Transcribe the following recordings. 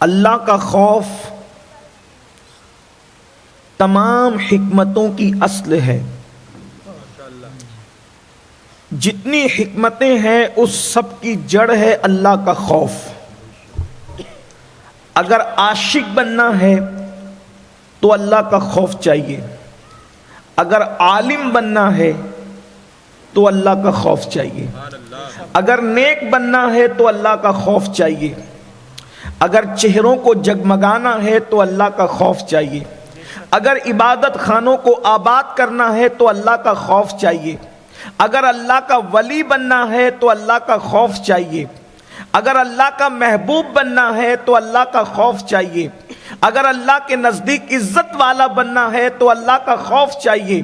اللہ کا خوف تمام حکمتوں کی اصل ہے. جتنی حکمتیں ہیں اس سب کی جڑ ہے اللہ کا خوف. اگر عاشق بننا ہے تو اللہ کا خوف چاہیے، اگر عالم بننا ہے تو اللہ کا خوف چاہیے، اگر نیک بننا ہے تو اللہ کا خوف چاہیے، اگر چہروں کو جگمگانا ہے تو اللہ کا خوف چاہیے، اگر عبادت خانوں کو آباد کرنا ہے تو اللہ کا خوف چاہیے، اگر اللہ کا ولی بننا ہے تو اللہ کا خوف چاہیے، اگر اللہ کا محبوب بننا ہے تو اللہ کا خوف چاہیے، اگر اللہ کے نزدیک عزت والا بننا ہے تو اللہ کا خوف چاہیے،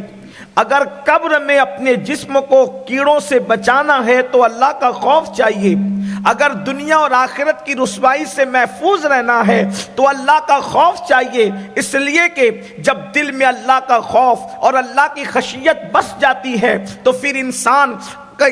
اگر قبر میں اپنے جسم کو کیڑوں سے بچانا ہے تو اللہ کا خوف چاہیے، اگر دنیا اور آخرت کی رسوائی سے محفوظ رہنا ہے تو اللہ کا خوف چاہیے. اس لیے کہ جب دل میں اللہ کا خوف اور اللہ کی خشیت بس جاتی ہے تو پھر انسان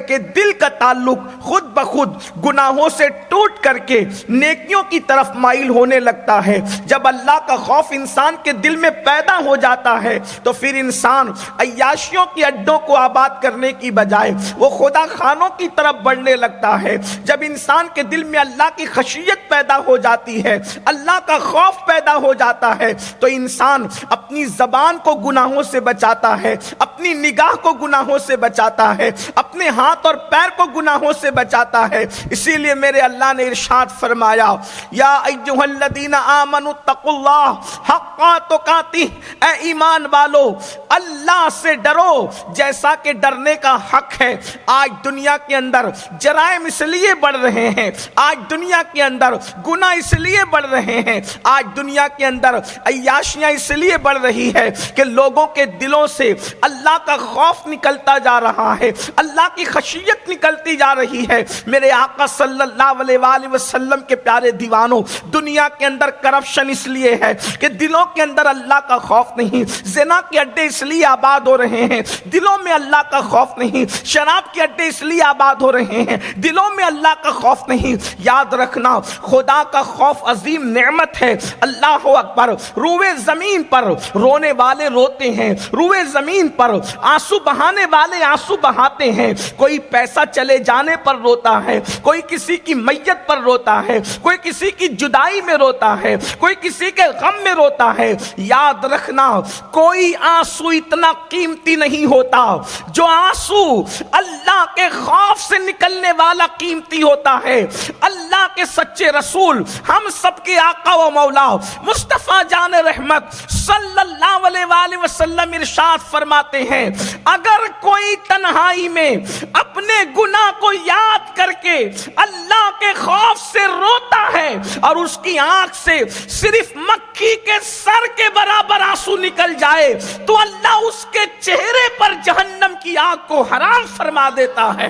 کہ دل کا تعلق خود بخود گناہوں سے ٹوٹ کر کے نیکیوں کی طرف مائل ہونے لگتا ہے. جب اللہ کا خوف انسان کے دل میں پیدا ہو جاتا ہے تو پھر انسان عیاشیوں کے اڈوں کو آباد کرنے کی بجائے وہ خدا خانوں کی طرف بڑھنے لگتا ہے. جب انسان کے دل میں اللہ کی خشیت پیدا ہو جاتی ہے، اللہ کا خوف پیدا ہو جاتا ہے تو انسان اپنی زبان کو گناہوں سے بچاتا ہے، اپنی نگاہ کو گناہوں سے بچاتا ہے، اپنے ہاتھ اور پیر کو گناہوں سے بچاتا ہے. اسی لیے میرے اللہ نے ارشاد فرمایا، یا ایھا الذین آمنوا اتقوا اللہ حق تقاتہ، اے ایمان والو اللہ سے ڈرو جیسا کہ ڈرنے کا حق ہے. آج دنیا کے اندر جرائم اس لیے بڑھ رہے ہیں، آج دنیا کے اندر گناہ اس لیے بڑھ رہے ہیں، آج دنیا کے اندر عیاشیاں اس لیے بڑھ رہی ہے کہ لوگوں کے دلوں سے اللہ کا خوف نکلتا جا رہا ہے، اللہ کی خشیت نکلتی جا رہی ہے. میرے آقا صلی اللہ علیہ وآلہ وسلم کے پیارے دیوانوں، دنیا کے اندر کرپشن اس لیے ہے کہ دلوں کے اندر اللہ کا خوف نہیں. زنا کے اڈے اس لیے آباد ہو رہے ہیں، دلوں میں اللہ کا خوف نہیں. شراب کے اڈے اس لیے آباد ہو رہے ہیں، دلوں میں اللہ کا خوف نہیں. یاد رکھنا، خدا کا خوف عظیم نعمت ہے. اللہ اکبر. روئے زمین پر رونے والے روتے ہیں، روئے زمین پر آنسو بہانے والے آنسو بہاتے ہیں. کوئی پیسہ چلے جانے پر روتا ہے، کوئی کسی کی میت پر روتا ہے، کوئی کسی کی جدائی میں روتا ہے، کوئی کسی کے غم میں روتا ہے. یاد رکھنا، کوئی آنسو اتنا قیمتی نہیں ہوتا جو آنسو اللہ کے خوف سے نکلنے والا قیمتی ہوتا ہے. اللہ کے سچے رسول، ہم سب کے آقا و مولا مصطفیٰ جان رحمت صلی اللہ علیہ وآلہ وسلم ارشاد فرماتے ہیں، اگر کوئی تنہائی میں اپنے گناہ کو یاد کر کے اللہ کے خوف سے روتا ہے اور اس کی آنکھ سے صرف مکھی کے سر کے برابر آنسو نکل جائے تو اللہ اس کے چہرے پر جہنم کی آگ کو حرام فرما دیتا ہے.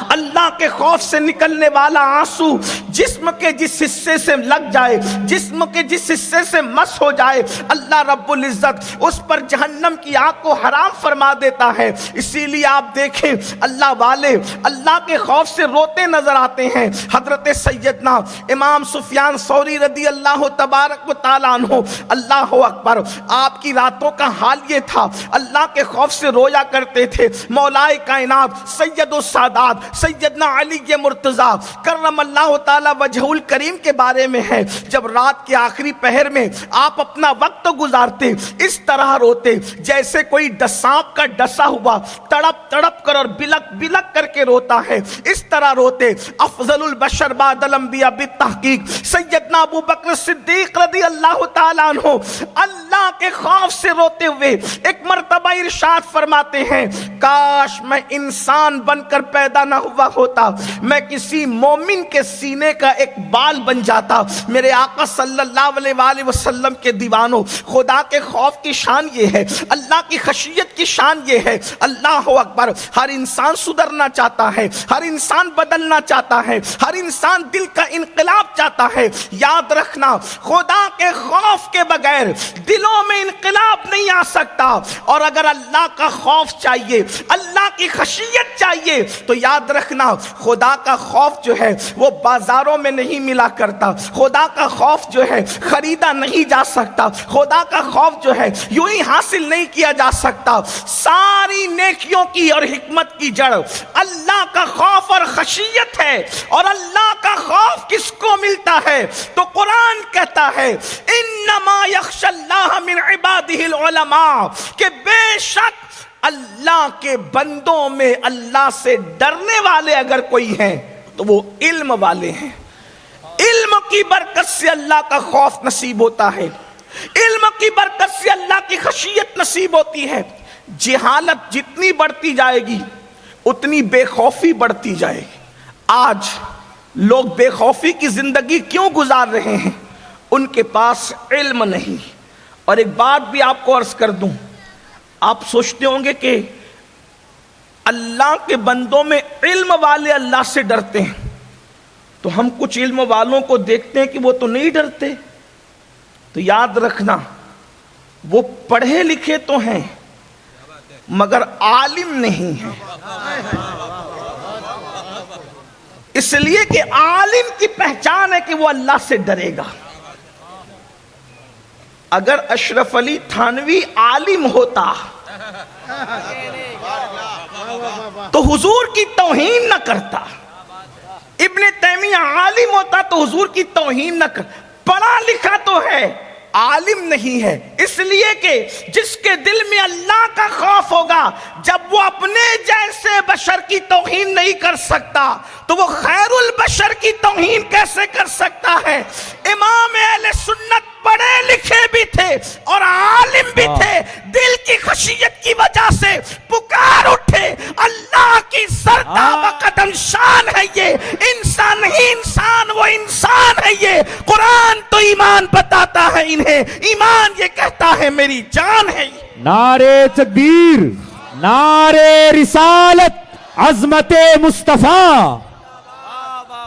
اللہ کے خوف سے نکلنے والا آنسو جسم کے جس حصے سے لگ جائے، جسم کے جس حصے سے مس ہو جائے، اللہ رب العزت اس پر جہنم کی آگ کو حرام فرما دیتا ہے. اسی لیے آپ دیکھیں اللہ والے اللہ کے خوف سے روتے نظر آتے ہیں. حضرت سیدنا امام سفیان ثوری رضی اللہ تبارک و تعالیٰ عنہ، اللہ اکبر، آپ کی راتوں کا حال یہ تھا، اللہ کے خوف سے رویا کرتے تھے. مولائے کائنات سید السادات سیدنا علی مرتضیٰ کرم اللہ تعالی وجہ الکریم کے بارے میں ہے، جب رات کے آخری پہر میں آپ اپنا وقت گزارتے اس طرح روتے جیسے کوئی سانپ کا ڈسا ہوا تڑپ تڑپ کر اور بلک بلک کر کے روتا ہے. اس طرح روتے. افضل البشر بعد الانبیاء بالتحقیق سیدنا ابو بکر صدیق رضی اللہ تعالیٰ عنہ اللہ کے خوف سے روتے ہوئے ایک مرتبہ ارشاد فرماتے ہیں، کاش میں انسان بن کر پیدا نہ ہوا ہوتا، میں کسی مومن کے سینے کا ایک بال بن جاتا. میرے آقا صلی اللہ علیہ وآلہ وسلم کے دیوانوں، خدا کے خوف کی شان یہ ہے، اللہ کی خشیت کی شان یہ ہے. اللہ اکبر. ہر انسان سدھرنا چاہتا ہے، ہر انسان بدلنا چاہتا ہے، ہر انسان دل کا انقلاب چاہتا ہے. یاد رکھنا، خدا کے خوف کے بغیر دلوں میں انقلاب نہیں آ سکتا. اور اگر اللہ کا خوف چاہیے، اللہ کی خشیت چاہیے تو یاد رکھنا خدا کا خوف جو ہے وہ بازار بازاروں میں نہیں ملا کرتا. خدا کا خوف جو ہے خریدا نہیں جا سکتا. خدا کا خوف جو ہے یوں ہی حاصل نہیں کیا جا سکتا. ساری نیکیوں کی اور حکمت کی جڑ اللہ کا خوف اور خشیت ہے. اور اللہ کا خوف کس کو ملتا ہے؟ تو قرآن کہتا ہے انما یخشی اللہ من عبادہ العلماء، کہ بے شک اللہ کے بندوں میں اللہ سے ڈرنے والے اگر کوئی ہیں تو وہ علم والے ہیں. علم کی برکت سے اللہ کا خوف نصیب ہوتا ہے. علم کی برکت سے اللہ کی خشیت نصیب ہوتی ہے. جہالت جتنی بڑھتی جائے گی اتنی بے خوفی بڑھتی جائے گی. آج لوگ بے خوفی کی زندگی کیوں گزار رہے ہیں؟ ان کے پاس علم نہیں. اور ایک بات بھی آپ کو عرض کر دوں، آپ سوچتے ہوں گے کہ اللہ کے بندوں میں علم والے اللہ سے ڈرتے ہیں، تو ہم کچھ علم والوں کو دیکھتے ہیں کہ وہ تو نہیں ڈرتے. تو یاد رکھنا، وہ پڑھے لکھے تو ہیں مگر عالم نہیں ہیں. اس لیے کہ عالم کی پہچان ہے کہ وہ اللہ سے ڈرے گا. اگر اشرف علی تھانوی عالم ہوتا تو حضور کی توہین نہ کرتا. ابن تیمیہ عالم ہوتا تو حضور کی توہین نہ کرتا. پڑھا لکھا تو ہے، عالم نہیں ہے. اس لیے کہ جس کے دل میں اللہ کا خوف ہوگا، جب وہ اپنے جیسے بشر کی توہین نہیں کر سکتا تو وہ خیر البشر کی توہین کیسے کر سکتا ہے؟ امام اہل سنت پڑھے لکھے بھی تھے اور عالم بھی تھے. دل کی خشیت کی وجہ سے پکار اٹھے، اللہ کی سردہ بقدم شان ہے یہ انسان، نہیں انسان وہ انسان ہے. یہ قرآن تو ایمان بتاتا ہے انہیں، ایمان یہ کہتا ہے میری جان ہے. نعرے تکبیر، نعرے رسالت، عظمت مصطفیٰ.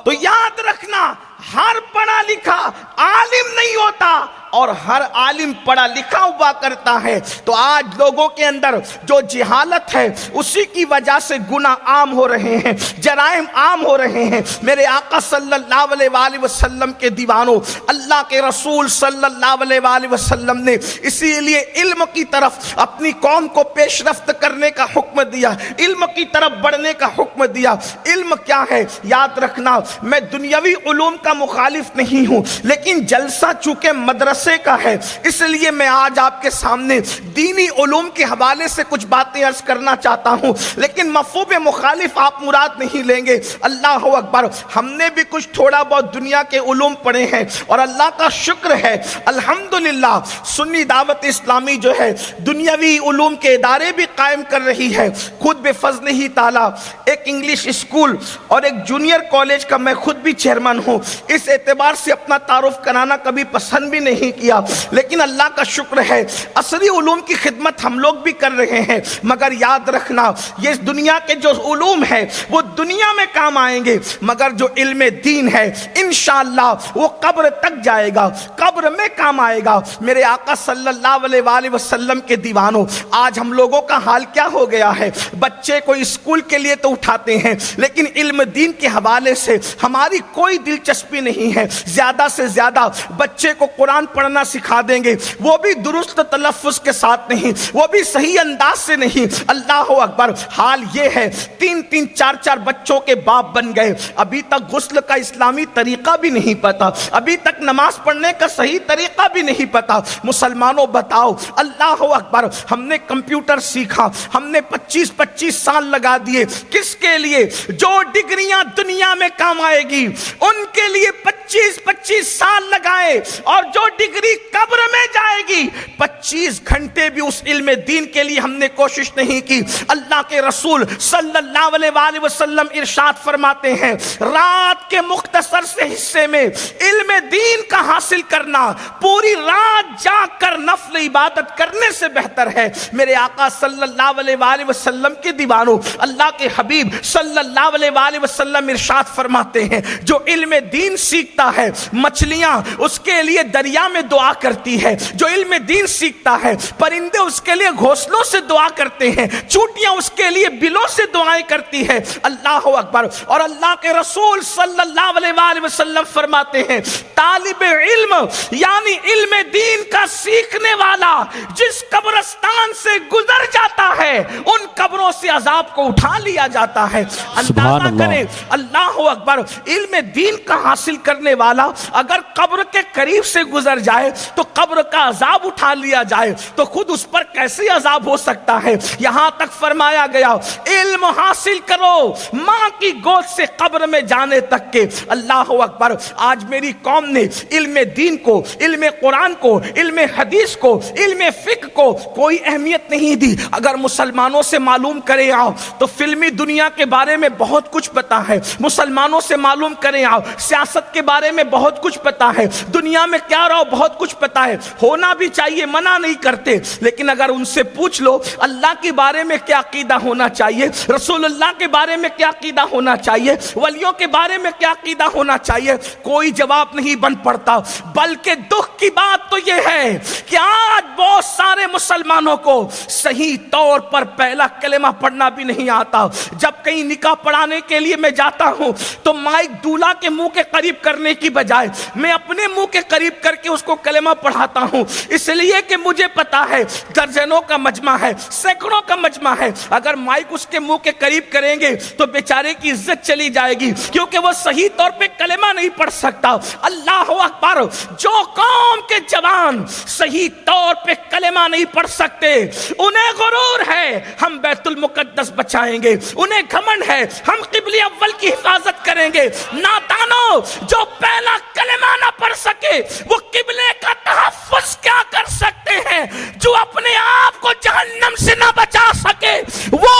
تو یاد رکھنا، ہر پڑھا لکھا عالم نہیں ہوتا اور ہر عالم پڑھا لکھا ہوا کرتا ہے. تو آج لوگوں کے اندر جو جہالت ہے اسی کی وجہ سے گناہ عام ہو رہے ہیں، جرائم عام ہو رہے ہیں. میرے آقا صلی اللہ علیہ وآلہ وسلم کے دیوانوں، اللہ کے رسول صلی اللہ علیہ وآلہ وسلم نے اسی لیے علم کی طرف اپنی قوم کو پیش رفت کرنے کا حکم دیا، علم کی طرف بڑھنے کا حکم دیا. علم کیا ہے؟ یاد رکھنا، میں دنیاوی علوم کا مخالف نہیں ہوں، لیکن جلسہ چونکہ مدرسے کا ہے اس لیے میں آج آپ کے سامنے دینی علوم کے حوالے سے کچھ باتیں عرض کرنا چاہتا ہوں، لیکن مفہوم مخالف آپ مراد نہیں لیں گے. اللہ اکبر، ہم نے بھی کچھ تھوڑا بہت دنیا کے علوم پڑھے ہیں اور اللہ کا شکر ہے الحمدللہ سنی دعوت اسلامی جو ہے دنیاوی علوم کے ادارے بھی قائم کر رہی ہے. خود بفضل ہی تعالیٰ ایک انگلش اسکول اور ایک جونیئر کالج کا میں خود بھی چیئرمین ہوں. اس اعتبار سے اپنا تعارف کرانا کبھی پسند بھی نہیں کیا، لیکن اللہ کا شکر ہے عصری علوم کی خدمت ہم لوگ بھی کر رہے ہیں. مگر یاد رکھنا، یہ دنیا کے جو علوم ہے وہ دنیا میں کام آئیں گے، مگر جو علم دین ہے انشاءاللہ وہ قبر تک جائے گا، قبر میں کام آئے گا. میرے آقا صلی اللہ علیہ وآلہ وسلم کے دیوانوں، آج ہم لوگوں کا حال کیا ہو گیا ہے؟ بچے کو اسکول کے لیے تو اٹھاتے ہیں لیکن علم دین کے حوالے سے ہماری کوئی دلچسپی نہیں ہے. زیادہ سے زیادہ بچے کو قرآن پڑھنا سکھا دیں گے، وہ بھی درست تلفظ کے ساتھ نہیں، وہ بھی صحیح انداز سے نہیں. اللہ اکبر، حال یہ ہے 3-3 4-4 بچوں کے باپ بن گئے. ابھی تک غسل کا اسلامی طریقہ بھی نہیں پتا، ابھی تک نماز پڑھنے کا صحیح طریقہ بھی نہیں پتا. مسلمانوں بتاؤ، اللہ اکبر، ہم نے کمپیوٹر سیکھا، ہم نے 25-25 سال لگا دیے کس کے لیے؟ جو ڈگریاں دنیا میں کام آئے گی ان کے لیے 25-25 سال لگائے، اور جو ڈگری قبر میں جائے گی 25 گھنٹے بھی اس علم دین کے لیے ہم نے کوشش نہیں کی. اللہ کے رسول صلی اللہ علیہ وآلہ وسلم ارشاد فرماتے ہیں، رات کے مختصر سے حصے میں علم دین کا حاصل کرنا پوری رات جاگ کر نفل عبادت کرنے سے بہتر ہے. میرے آقا صلی اللہ علیہ وآلہ وسلم کے دیوانوں، اللہ کے حبیب صلی اللہ علیہ وآلہ وسلم ارشاد فرماتے ہیں، جو علم دین سیکھتا ہے مچھلیاں اس اس کے لیے دریا میں دعا کرتی ہے، جو علم دین سیکھتا ہے پرندے اس کے لیے گھونسلوں سے دعا کرتے ہیں، چونٹیاں اس کے لیے بلوں سے دعائیں کرتی ہے۔ اللہ اکبر۔ اور اللہ کے رسول صلی اللہ علیہ وآلہ وسلم فرماتے ہیں طالب علم یعنی علم دین کا سیکھنے والا جس قبرستان سے گزر جاتا ہے ان قبروں سے عذاب کو اٹھا لیا جاتا ہے۔ سبحان اندازہ اللہ۔ کریں، اللہ اکبر، علم دین کا حاصل کرنے والا اگر قبر کے قریب سے گزر جائے تو قبر کا عذاب اٹھا لیا جائے تو خود اس پر کیسے عذاب ہو سکتا ہے؟ یہاں تک فرمایا گیا علم حاصل کرو ماں کی گود سے قبر میں جانے تک کے۔ اللہ اکبر۔ آج میری قوم نے علم دین کو، علم قرآن کو، علم حدیث کو، علم فقہ کو کوئی اہمیت نہیں دی۔ اگر مسلمانوں سے معلوم کرے آؤ تو فلمی دنیا کے بارے میں بہت کچھ پتا ہے، مسلمانوں سے معلوم کریں آؤ سیاست کے بارے میں بہت کچھ پتا ہے، دنیا میں کیا رہو بہت کچھ پتا ہے، ہونا بھی چاہیے، منع نہیں کرتے، لیکن اگر ان سے پوچھ لو اللہ کے بارے میں کیا عقیدہ ہونا چاہیے، رسول اللہ کے بارے میں کیا عقیدہ ہونا چاہیے، ولیوں کے بارے میں کیا عقیدہ ہونا چاہیے، کوئی جواب نہیں بن پڑتا۔ بلکہ دکھ کی بات تو یہ ہے کہ آج بہت سارے مسلمانوں کو صحیح طور پر پہلا کلمہ پڑھنا بھی نہیں آتا۔ جب کہیں نکاح پڑھانے کے لیے میں جاتا ہوں تو مائک دولہا کے منہ کے قریب کرنے کی بجائے میں اپنے منہ کے قریب کر کے اس کو کلمہ پڑھاتا ہوں، اس لیے کہ مجھے پتا ہے درجنوں کا مجمع ہے، سینکڑوں کا مجمع ہے، اگر مائک اس کے منہ کے قریب کریں گے تو بیچارے کی عزت چلی جائے گی کیونکہ وہ صحیح طور پہ کلمہ نہیں پڑھ سکتا۔ اللہ اکبر۔ جو قوم کے جوان صحیح طور پہ کلمہ نہیں پڑھ سکتے انہیں غرور ہے ہم بیت المقدس بچائیں گے، انہیں گھمنڈ ہے ہم قبلہ اول کی حفاظت کریں گے۔ نادانو، جو پہلا کلمہ نہ پڑھ سکے وہ قبلے کا تحفظ کیا کر سکتے ہیں؟ جو اپنے آپ کو جہنم سے نہ بچا سکے وہ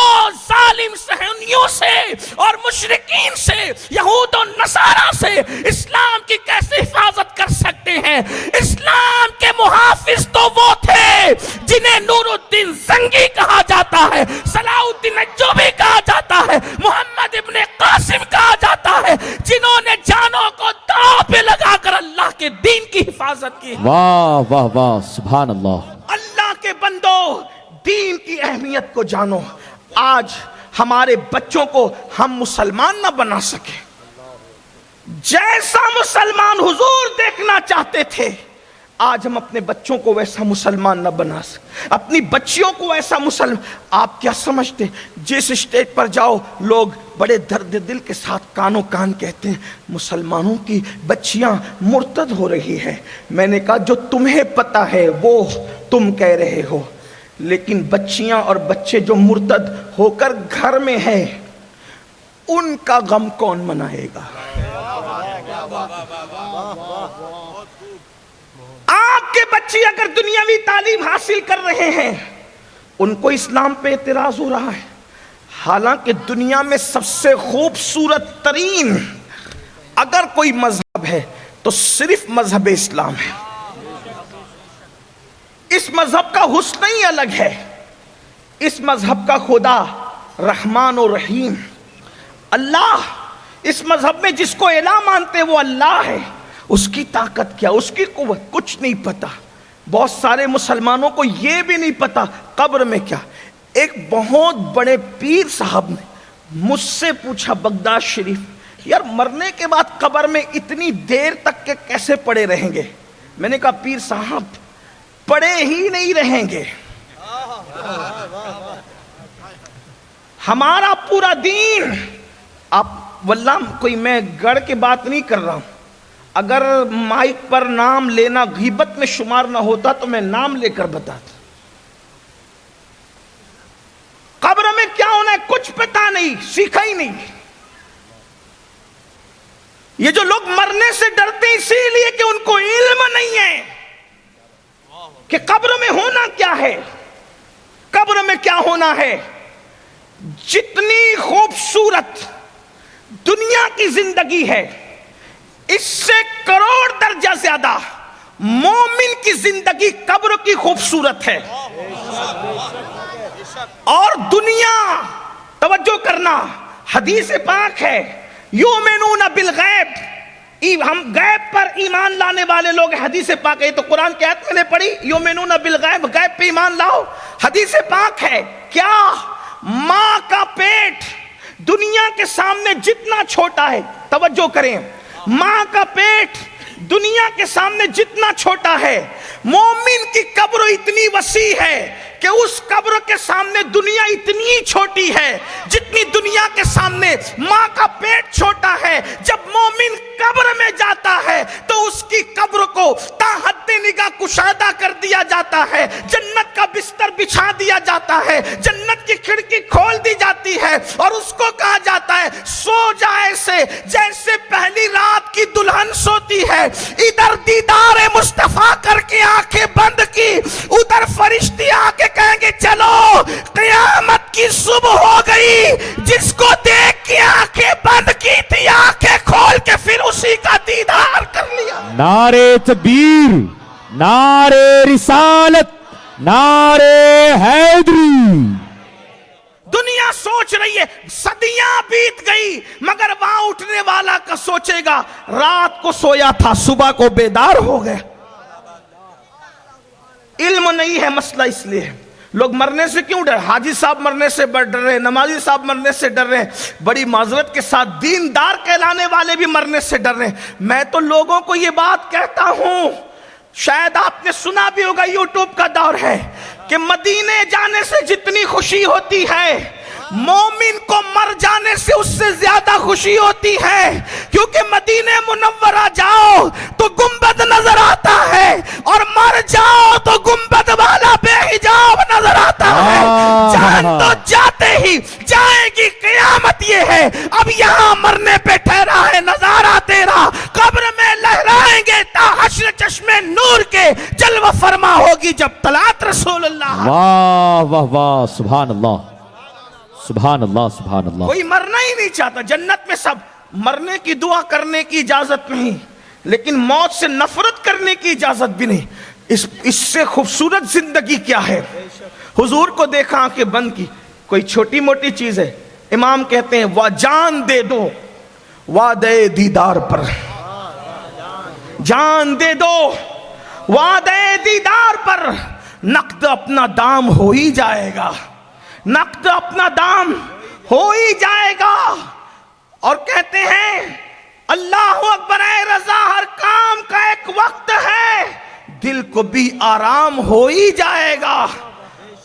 ظالم صہیونیوں سے اور مشرکین سے، یہود و نصارہ سے اسلام کی کیسے حفاظت کر سکتے ہیں؟ اسلام کے محافظ تو وہ تھے جنہیں نور الدین زنگی کہا جاتا ہے، صلاح الدین ایوبی کہا جاتا ہے، محمد ابن قاسم کہا جاتا ہے، جنہوں نے جانوں کو داؤ پہ لگا کر اللہ کے دین کی حفاظت کی۔ واہ واہ واہ، سبحان اللہ۔ اللہ کے بندو، دین کی اہمیت کو جانو۔ آج ہمارے بچوں کو ہم مسلمان نہ بنا سکے، جیسا مسلمان حضور دیکھنا چاہتے تھے آج ہم اپنے بچوں کو ویسا مسلمان نہ بنا سکتے، اپنی بچیوں کو ایسا مسلمان۔ آپ کیا سمجھتے جس اسٹیج پر جاؤ لوگ بڑے درد دل کے ساتھ کانوں کان کہتے ہیں مسلمانوں کی بچیاں مرتد ہو رہی ہے۔ میں نے کہا جو تمہیں پتا ہے وہ تم کہہ رہے ہو، لیکن بچیاں اور بچے جو مرتد ہو کر گھر میں ہیں ان کا غم کون منائے گا؟ آپ کے بچے اگر دنیاوی تعلیم حاصل کر رہے ہیں ان کو اسلام پہ اعتراض ہو رہا ہے، حالانکہ دنیا میں سب سے خوبصورت ترین اگر کوئی مذہب ہے تو صرف مذہب اسلام ہے۔ اس مذہب کا حسن ہی الگ ہے، اس مذہب کا خدا رحمان و رحیم اللہ، اس مذہب میں جس کو الہ مانتے وہ اللہ ہے، اس کی طاقت کیا، اس کی قوت کچھ نہیں پتا۔ بہت سارے مسلمانوں کو یہ بھی نہیں پتا قبر میں کیا۔ ایک بہت بڑے پیر صاحب نے مجھ سے پوچھا بغداد شریف، یار مرنے کے بعد قبر میں اتنی دیر تک کے کیسے پڑے رہیں گے؟ میں نے کہا پیر صاحب پڑے ہی نہیں رہیں گے، ہمارا پورا دین، آپ واللہ کوئی میں گڑھ کے بات نہیں کر رہا ہوں، اگر مائک پر نام لینا غیبت میں شمار نہ ہوتا تو میں نام لے کر بتاتا۔ قبر میں کیا ہونا ہے کچھ پتا نہیں، سیکھا ہی نہیں۔ یہ جو لوگ مرنے سے ڈرتے ہیں اسی لیے کہ ان کو علم نہیں ہے کہ قبر میں ہونا کیا ہے، قبر میں کیا ہونا ہے۔ جتنی خوبصورت دنیا کی زندگی ہے اس سے کروڑ درجہ زیادہ مومن کی زندگی قبر کی خوبصورت ہے۔ اور دنیا، توجہ کرنا، حدیث پاک ہے یؤمنون بالغیب ہم غیب پر ایمان لانے والے لوگ. حدیث پاک ہے تو قرآن کی آیت میں نے پڑھی یؤمنون بالغیب, غیب پہ ایمان لاؤ. حدیث پاک ہے کیا ماں کا پیٹ دنیا کے سامنے جتنا چھوٹا ہے, توجہ کریں, ماں کا پیٹ دنیا کے سامنے جتنا چھوٹا ہے, مومن کی قبر اتنی وسیع ہے کہ اس قبر کے سامنے دنیا اتنی چھوٹی ہے جتنی دنیا کے سامنے ماں کا پیٹ چھوٹا ہے. جب مومن قبر میں جاتا ہے تو اس کی قبر کو تا حد نگاہ کشادہ کر دیا جاتا ہے, جنت کا بستر بچھا دیا جاتا ہے, جنت کی کھڑکی کھول دی جاتی ہے اور اس کو کہا جاتا ہے سو جا ایسے جیسے پہلی رات کی دلہن سوتی ہے. ادھر دیدار مصطفیٰ کر کے آنکھیں بند کی, ادھر فرشتے آ کے کہیں گے چلو قیامت کی صبح ہو گئی. جس کو دیکھ کے آنکھیں بند کی تھی آنکھیں کھول کے پھر اسی کا دیدار کر لیا. نعرے تکبیر, نعرے رسالت, نعرے حیدری. دنیا سوچ رہی ہے صدیاں بیت گئی مگر وہاں اٹھنے والا کا سوچے گا رات کو سویا تھا صبح کو بیدار ہو گئے. علم نہیں ہے مسئلہ, اس لیے لوگ مرنے سے کیوں ڈر, حاجی صاحب مرنے سے ڈر رہے, نمازی صاحب مرنے سے ڈر رہے, بڑی معذرت کے ساتھ دیندار کہلانے والے بھی مرنے سے ڈر رہے. میں تو لوگوں کو یہ بات کہتا ہوں, شاید آپ نے سنا بھی ہوگا, یوٹیوب کا دور ہے, کہ مدینے جانے سے جتنی خوشی ہوتی ہے مومن کو مر جانے سے اس سے زیادہ خوشی ہوتی ہے. کیونکہ مدینے منورہ جاؤ تو گنبد نظر آتا ہے اور مر جاؤ تو گنبد والا بے حجاب نظر آتا ہے. جان تو جاتے ہی جائے گی, قیامت یہ ہے اب یہاں مرنے پہ ٹھہرا ہے نظارہ تیرا, قبر میں لہرائیں گے تا حشر چشمے نور کے جلوہ فرما ہوگی جب طلعت رسول اللہ. واہ واہ واہ, سبحان اللہ, سبحان اللہ, سبحان اللہ. کوئی مرنا ہی نہیں چاہتا. جنت میں سب مرنے کی دعا کرنے کی اجازت نہیں, لیکن موت سے نفرت کرنے کی اجازت بھی نہیں. اس سے خوبصورت زندگی کیا ہے. حضور کو دیکھا آنکھیں بند کی, کوئی چھوٹی موٹی چیز ہے. امام کہتے ہیں وہ جان دے دو وعدے دیدار پر, جان دے دو وعدے دیدار پر, نقد اپنا دام ہو ہی جائے گا, نقد اپنا دام ہو ہی جائے گا. اور کہتے ہیں اللہ اکبر, اے رضا ہر کام کا ایک وقت ہے, دل کو بھی آرام ہو ہی جائے گا,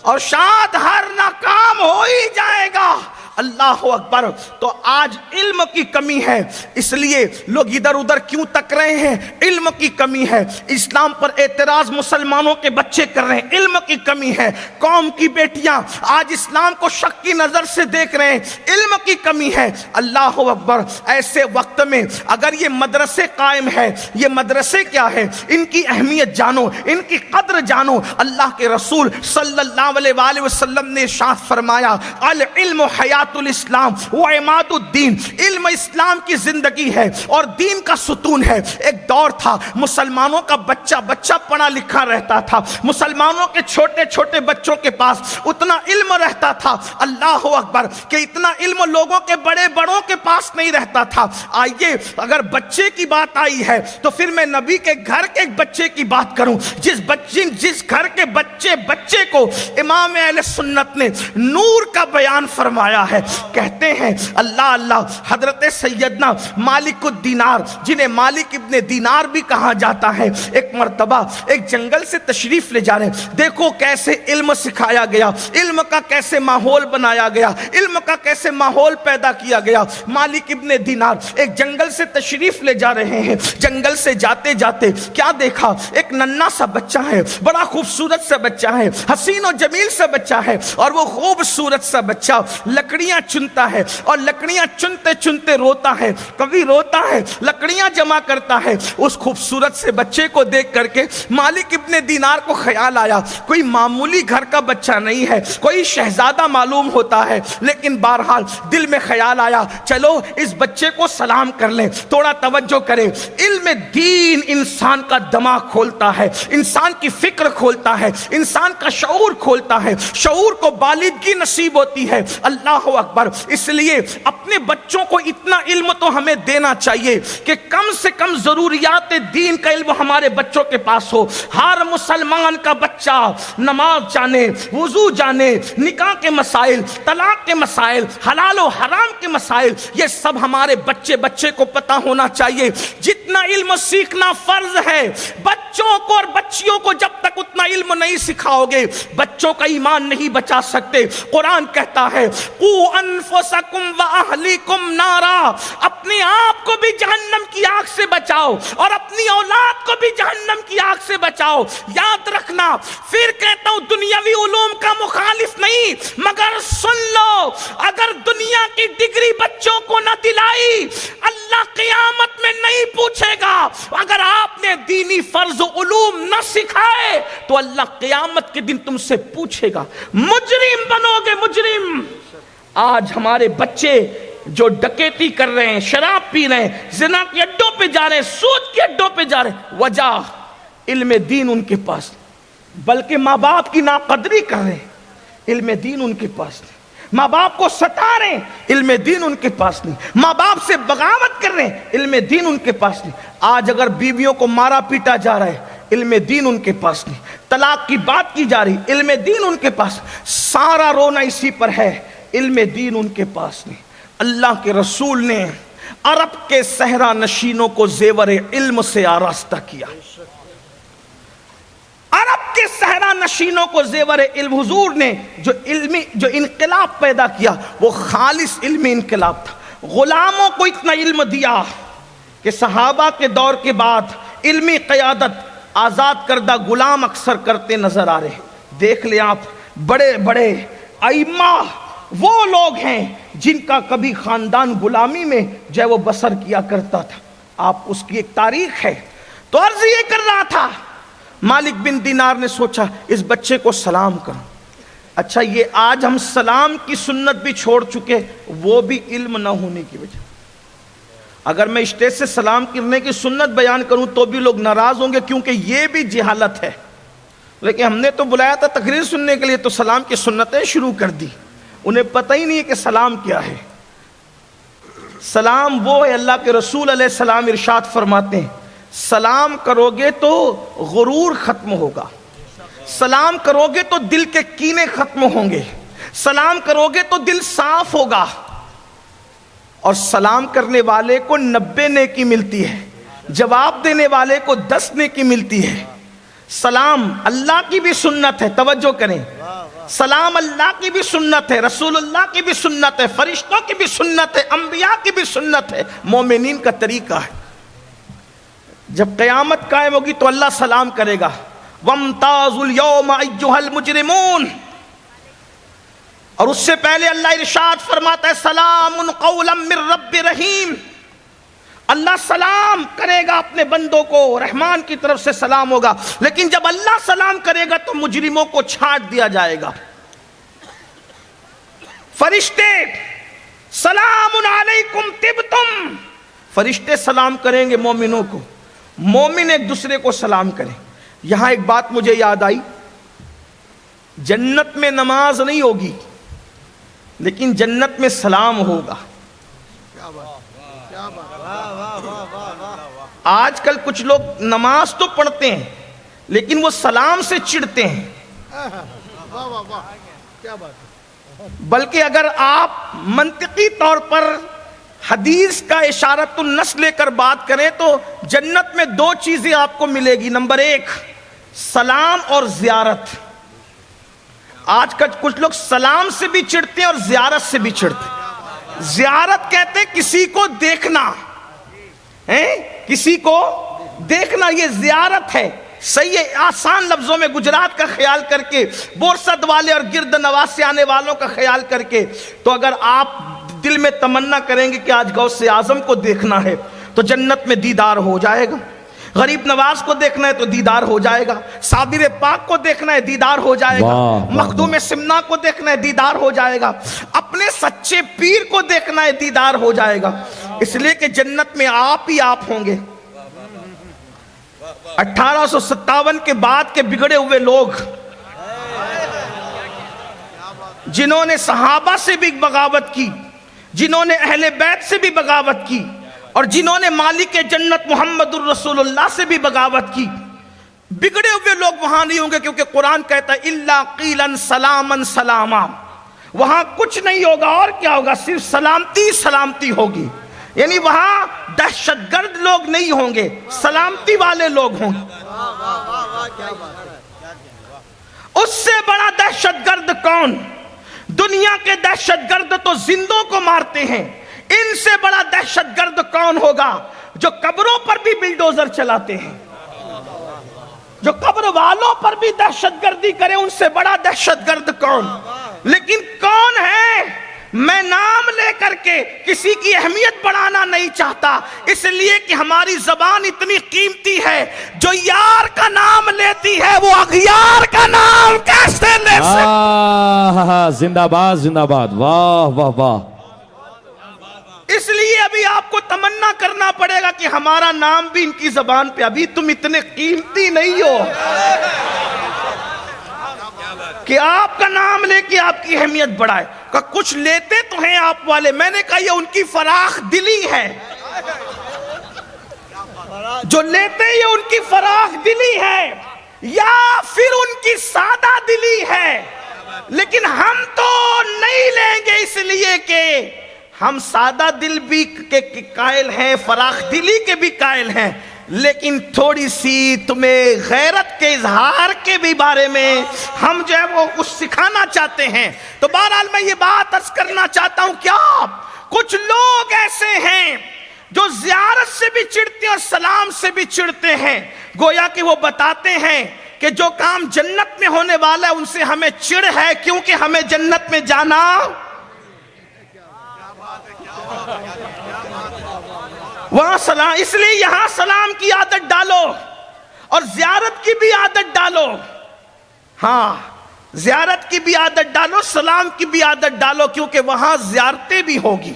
اور شاد ہر ناکام ہو ہی جائے گا. اللہ اکبر. تو آج علم کی کمی ہے, اس لیے لوگ ادھر ادھر کیوں تک رہے ہیں, علم کی کمی ہے. اسلام پر اعتراض مسلمانوں کے بچے کر رہے ہیں, علم کی کمی ہے. قوم کی بیٹیاں آج اسلام کو شک کی نظر سے دیکھ رہے ہیں, علم کی کمی ہے. اللہ اکبر. ایسے وقت میں اگر یہ مدرسے قائم ہے, یہ مدرسے کیا ہے, ان کی اہمیت جانو, ان کی قدر جانو. اللہ کے رسول صلی اللہ علیہ وآلہ وسلم نے ارشاد فرمایا العلم حیات الاسلام و عماد الدین, علم اسلام کی زندگی ہے اور دین کا ستون ہے. ایک دور تھا مسلمانوں کا بچہ پڑھا لکھا رہتا تھا, مسلمانوں کے چھوٹے چھوٹے بچوں کے پاس اتنا علم رہتا تھا, اللہ اکبر, کہ اتنا علم لوگوں کے بڑوں کے پاس نہیں رہتا تھا. آئیے اگر بچے کی بات آئی ہے تو پھر میں نبی کے گھر کے ایک بچے کی بات کروں, جس گھر کے بچے کو امام اہل سنت نے نور کا بیان فرمایا ہے. کہتے ہیں اللہ اللہ, حضرت سیدنا مالک الدینار, جنہیں مالک ابن دینار بھی کہا جاتا ہے, ایک مرتبہ ایک جنگل سے تشریف لے جا رہے ہیں. دیکھو کیسے علم سکھایا گیا, علم کا کیسے ماحول بنایا گیا, علم کا کیسے ماحول پیدا کیا گیا. مالک ابن دینار ایک جنگل سے تشریف لے جا رہے ہیں. جنگل سے جاتے جاتے کیا دیکھا, ایک ننھا سا بچہ ہے, بڑا خوبصورت سا بچہ ہے, حسین و جمیل سا بچہ ہے, اور وہ خوبصورت سا بچہ لکڑیاں چنتا ہے, اور لکڑیاں چنتے چنتے روتا ہے, کبھی روتا ہے, لکڑیاں جمع کرتا ہے. اس خوبصورت سے بچے کو دیکھ کر کے مالک ابن دینار کو خیال آیا کوئی معمولی گھر کا بچہ نہیں ہے, کوئی شہزادہ معلوم ہوتا ہے. لیکن بہرحال دل میں خیال آیا چلو اس بچے کو سلام کر لیں. تھوڑا توجہ کریں, علم دین انسان کا دماغ کھولتا ہے, انسان کی فکر کھولتا ہے, انسان کا شعور کھولتا ہے, شعور کو بالغی نصیب ہوتی ہے. اللہ اکبر. اس لیے اپنے بچوں کو اتنا علم تو ہمیں دینا چاہیے کہ کم سے کم ضروریات دین کا علم ہمارے بچوں کے پاس ہو. ہر مسلمان کا بچہ نماز جانے, وضو جانے, نکاح کے مسائل, طلاق کے مسائل, حلال و حرام کے مسائل, یہ سب ہمارے بچے کو پتہ ہونا چاہیے. جتنا علم سیکھنا فرض ہے, بچوں کو اور بچیوں کو جب تک اتنا علم نہیں سکھاؤ گے بچوں کا ایمان نہیں بچا سکتے. قرآن کہتا ہے قُوا أَنفُسَكُمْ وَأَهْلِكُمْ نَارًا, اپنے آپ کو بھی جہنم کی آگ سے بچاؤ اور اپنی اولاد کو بھی جہنم کی آگ سے بچاؤ. یاد رکھنا, پھر کہتا ہوں دنیاوی علوم کا مخالف نہیں, مگر سن لو, اگر دنیا کی ڈگری بچوں کو نہ دلائی اللہ قیامت میں نہیں پوچھے گا. اگر آپ نے دینی فرض و علوم نہ سکھائے تو اللہ قیامت کے دن تم سے پوچھے گا. مجرم بنو گے, مجرم. آج ہمارے بچے جو ڈکیتی کر رہے ہیں, شراب پی رہے ہیں, زنا کے اڈوں پہ جا رہے ہیں, سود کے اڈوں پہ جا رہے ہیں, وجہ علم دین ان کے پاس نہیں, بلکہ ماں باپ کی ناقدری کر رہے ہیں, علم دین ان کے پاس نہیں. ماں باپ کو ستا رہے ہیں, علم دین ان کے پاس نہیں. ماں باپ سے بغاوت کر رہے ہیں, علم دین ان کے پاس نہیں. آج اگر بیویوں کو مارا پیٹا جا رہا ہے, علم دین ان کے پاس نہیں. طلاق کی بات کی جا رہی, علم دین ان کے پاس. سارا رونا اسی پر ہے, علم دین ان کے پاس نہیں. اللہ کے رسول نے عرب کے صحرا نشینوں کو زیور علم سے آراستہ کیا. عرب کے صحرا نشینوں کو زیور علم, حضور نے جو انقلاب پیدا کیا وہ خالص علمی انقلاب تھا. غلاموں کو اتنا علم دیا کہ صحابہ کے دور کے بعد علمی قیادت آزاد کردہ غلام اکثر کرتے نظر آ رہے ہیں. دیکھ لیں آپ, بڑے بڑے ائمہ وہ لوگ ہیں جن کا کبھی خاندان غلامی میں جو ہے وہ بسر کیا کرتا تھا. آپ اس کی ایک تاریخ ہے. تو عرض یہ کر رہا تھا, مالک بن دینار نے سوچا اس بچے کو سلام کروں. اچھا, یہ آج ہم سلام کی سنت بھی چھوڑ چکے, وہ بھی علم نہ ہونے کی وجہ. اگر میں اسٹیج سے سلام کرنے کی سنت بیان کروں تو بھی لوگ ناراض ہوں گے, کیونکہ یہ بھی جہالت ہے. لیکن ہم نے تو بلایا تھا تقریر سننے کے لیے, تو سلام کی سنتیں شروع کر دی. انہیں پتہ ہی نہیں ہے کہ سلام کیا ہے. سلام وہ ہے, اللہ کے رسول علیہ السلام ارشاد فرماتے ہیں سلام کرو گے تو غرور ختم ہوگا, سلام کرو گے تو دل کے کینے ختم ہوں گے, سلام کرو گے تو دل صاف ہوگا, اور سلام کرنے والے کو 90 نیکی ملتی ہے, جواب دینے والے کو 10 نیکی ملتی ہے. سلام اللہ کی بھی سنت ہے, توجہ کریں, سلام اللہ کی بھی سنت ہے, رسول اللہ کی بھی سنت ہے, فرشتوں کی بھی سنت ہے, انبیاء کی بھی سنت ہے, مومنین کا طریقہ ہے. جب قیامت قائم ہوگی تو اللہ سلام کرے گا, وَامْتَازُوا الْيَوْمَ أَيُّهَا الْمُجْرِمُونَ, اور اس سے پہلے اللہ ارشاد فرماتا ہے سلام قولا من رب رحیم. اللہ سلام کرے گا اپنے بندوں کو, رحمان کی طرف سے سلام ہوگا. لیکن جب اللہ سلام کرے گا تو مجرموں کو چھانٹ دیا جائے گا. فرشتے سلام علیکم طبتم, فرشتے سلام کریں گے مومنوں کو, مومن ایک دوسرے کو سلام کریں. یہاں ایک بات مجھے یاد آئی, جنت میں نماز نہیں ہوگی لیکن جنت میں سلام ہوگا. آج کل کچھ لوگ نماز تو پڑھتے ہیں لیکن وہ سلام سے چڑھتے ہیں. بلکہ اگر آپ منطقی طور پر حدیث کا اشارت النص لے کر بات کریں تو جنت میں 2 چیزیں آپ کو ملے گی. نمبر 1 سلام اور زیارت. آج کل کچھ لوگ سلام سے بھی چڑھتے ہیں اور زیارت سے بھی چڑھتے ہیں. زیارت کہتے ہیں کسی کو دیکھنا, کسی کو دیکھنا, یہ زیارت ہے. صحیح ہے, آسان لفظوں میں گجرات کا خیال کر کے, بورسد والے اور گرد نواز سے آنے والوں کا خیال کر کے, تو اگر آپ دل میں تمنا کریں گے کہ آج غوث اعظم کو دیکھنا ہے تو جنت میں دیدار ہو جائے گا. غریب نواز کو دیکھنا ہے تو دیدار ہو جائے گا. صابر پاک کو دیکھنا ہے دیدار ہو جائے گا. مخدوم سمنا کو دیکھنا ہے دیدار ہو جائے گا. اپنے سچے پیر کو دیکھنا ہے دیدار ہو جائے گا. اس لیے کہ جنت میں آپ ہی آپ ہوں گے. 1857 کے بعد کے بگڑے ہوئے لوگ جنہوں نے صحابہ سے بھی بغاوت کی، جنہوں نے اہل بیت سے بھی بغاوت کی، اور جنہوں نے مالک جنت محمد الرسول اللہ سے بھی بغاوت کی، بگڑے ہوئے لوگ وہاں نہیں ہوں گے، کیونکہ قرآن کہتا ہے الا قیلا سلاما سلاما، وہاں کچھ نہیں ہوگا، اور کیا ہوگا، صرف سلامتی سلامتی ہوگی، یعنی وہاں دہشت گرد لوگ نہیں ہوں گے، سلامتی والے لوگ ہوں گے۔ اس سے بڑا دہشت گرد کون؟ دنیا کے دہشت گرد تو زندوں کو مارتے ہیں، ان سے بڑا دہشت گرد کون ہوگا؟ جو قبروں پر بھی بلڈوزر چلاتے ہیں، جو قبر والوں پر بھی دہشت گردی کرے، ان سے بڑا دہشت گرد کون؟ لیکن کون ہے؟ میں نام لے کر کے کسی کی اہمیت بڑھانا نہیں چاہتا، اس لیے کہ ہماری زبان اتنی قیمتی ہے، جو یار کا نام لیتی ہے وہ اغیار کا نام کیسے لے سکتا؟ زندہ باد زندہ باد، واہ واہ واہ۔ اس لیے ابھی آپ کو تمنا کرنا پڑے گا کہ ہمارا نام بھی ان کی زبان پہ، ابھی تم اتنے قیمتی نہیں ہو کہ آپ کا نام لے کے آپ کی اہمیت بڑھائے۔ کہ کچھ لیتے تو ہیں آپ والے، میں نے کہا یہ ان کی فراخ دلی ہے، جو لیتے یہ ان کی فراخ دلی ہے، یا پھر ان کی سادہ دلی ہے، لیکن ہم تو نہیں لیں گے، اس لیے کہ ہم سادہ دل بھی کے قائل ہیں، فراخ دلی کے بھی قائل ہیں، لیکن تھوڑی سی تمہیں غیرت کے اظہار کے بھی بارے میں ہم جو ہے وہ کچھ سکھانا چاہتے ہیں۔ تو بہرحال میں یہ بات عرض کرنا چاہتا ہوں، کیا کچھ لوگ ایسے ہیں جو زیارت سے بھی چڑھتے ہیں اور سلام سے بھی چڑھتے ہیں، گویا کہ وہ بتاتے ہیں کہ جو کام جنت میں ہونے والا ہے ان سے ہمیں چڑ ہے، کیونکہ ہمیں جنت میں جانا۔ وہاں سلام، اس لیے یہاں سلام کی عادت ڈالو اور زیارت کی بھی عادت ڈالو، ہاں زیارت کی بھی عادت ڈالو، سلام کی بھی عادت ڈالو، کیونکہ وہاں زیارتیں بھی ہوگی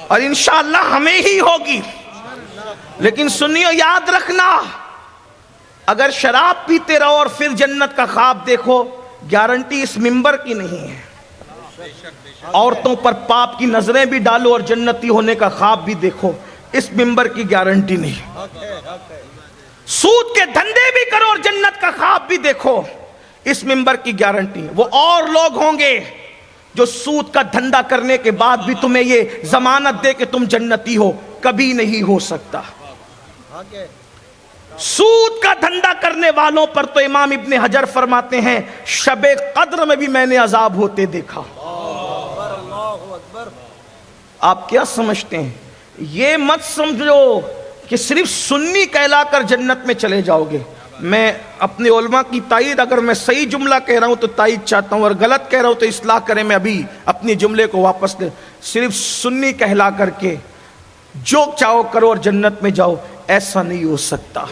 اور انشاءاللہ ہمیں ہی ہوگی۔ لیکن سنیو، یاد رکھنا، اگر شراب پیتے رہو اور پھر جنت کا خواب دیکھو، گارنٹی اس منبر کی نہیں ہے۔ عورتوں پر پاپ کی نظریں بھی ڈالو اور جنتی ہونے کا خواب بھی دیکھو، اس منبر کی گارنٹی نہیں۔ سود کے دھندے بھی کرو اور جنت کا خواب بھی دیکھو، اس منبر کی گارنٹی ہے۔ وہ اور لوگ ہوں گے جو سود کا دھندا کرنے کے بعد بھی تمہیں یہ ضمانت دے کہ تم جنتی ہو، کبھی نہیں ہو سکتا۔ سود کا دھندا کرنے والوں پر تو امام ابن حجر فرماتے ہیں شب قدر میں بھی میں نے عذاب ہوتے دیکھا۔ آپ کیا سمجھتے ہیں؟ یہ مت سمجھو کہ صرف سنی کہلا کر جنت میں چلے جاؤ گے۔ میں اپنے علماء کی تائید، اگر میں صحیح جملہ کہہ رہا ہوں تو تائید چاہتا ہوں، اور غلط کہہ رہا ہوں تو اصلاح کریں، میں ابھی اپنی جملے کو واپس لے۔ صرف سنی کہلا کر کے جو چاہو کرو اور جنت میں جاؤ، ایسا نہیں ہو سکتا۔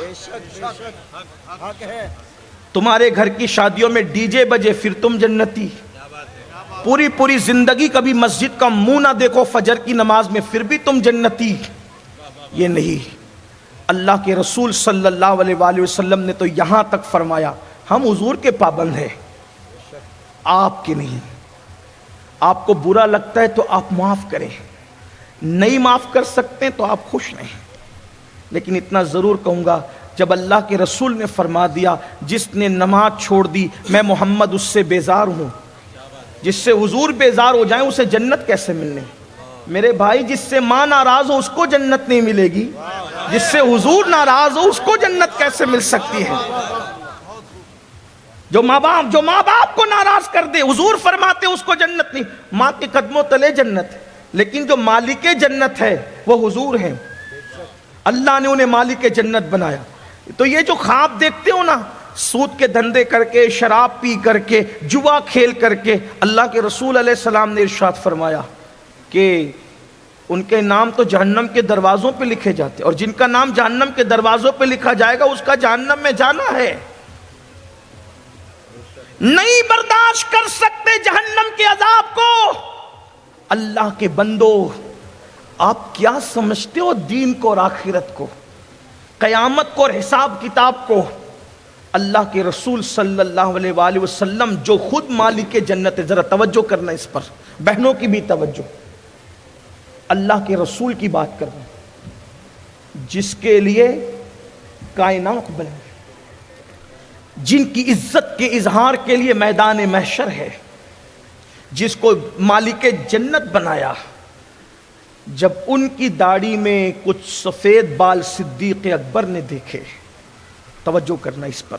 تمہارے گھر کی شادیوں میں ڈی جے بجے پھر تم جنتی، پوری زندگی کبھی مسجد کا منہ نہ دیکھو فجر کی نماز میں پھر بھی تم جنتی، یہ نہیں۔ اللہ کے رسول صلی اللہ علیہ وآلہ وسلم نے تو یہاں تک فرمایا، ہم حضور کے پابند ہیں، آپ کے نہیں۔ آپ کو برا لگتا ہے تو آپ معاف کریں، نہیں معاف کر سکتے تو آپ خوش نہیں۔ لیکن اتنا ضرور کہوں گا، جب اللہ کے رسول نے فرما دیا جس نے نماز چھوڑ دی میں محمد اس سے بیزار ہوں، جس سے حضور بیزار ہو جائیں اسے جنت کیسے ملنے؟ میرے بھائی، جس سے ماں ناراض ہو اس کو جنت نہیں ملے گی، جس سے حضور ناراض ہو اس کو جنت کیسے مل سکتی ہے؟ جو ماں باپ کو ناراض کر دے، حضور فرماتے اس کو جنت نہیں۔ ماں کے قدموں تلے جنت، لیکن جو مالک جنت ہے وہ حضور ہیں، اللہ نے انہیں مالک جنت بنایا۔ تو یہ جو خواب دیکھتے ہو نا، سود کے دھندے کر کے، شراب پی کر کے، جوا کھیل کر کے، اللہ کے رسول علیہ السلام نے ارشاد فرمایا کہ ان کے نام تو جہنم کے دروازوں پہ لکھے جاتے، اور جن کا نام جہنم کے دروازوں پہ لکھا جائے گا اس کا جہنم میں جانا ہے۔ نہیں برداشت کر سکتے جہنم کے عذاب کو۔ اللہ کے بندو، آپ کیا سمجھتے ہو دین کو اور آخرت کو، قیامت کو اور حساب کتاب کو؟ اللہ کے رسول صلی اللہ علیہ وآلہ وسلم جو خود مالک جنت ہے، ذرا توجہ کرنا اس پر، بہنوں کی بھی توجہ، اللہ کے رسول کی بات کرنا جس کے لیے کائنات بنے، جن کی عزت کے اظہار کے لیے میدان محشر ہے، جس کو مالک جنت بنایا، جب ان کی داڑھی میں کچھ سفید بال صدیق اکبر نے دیکھے، توجہ کرنا اس پر،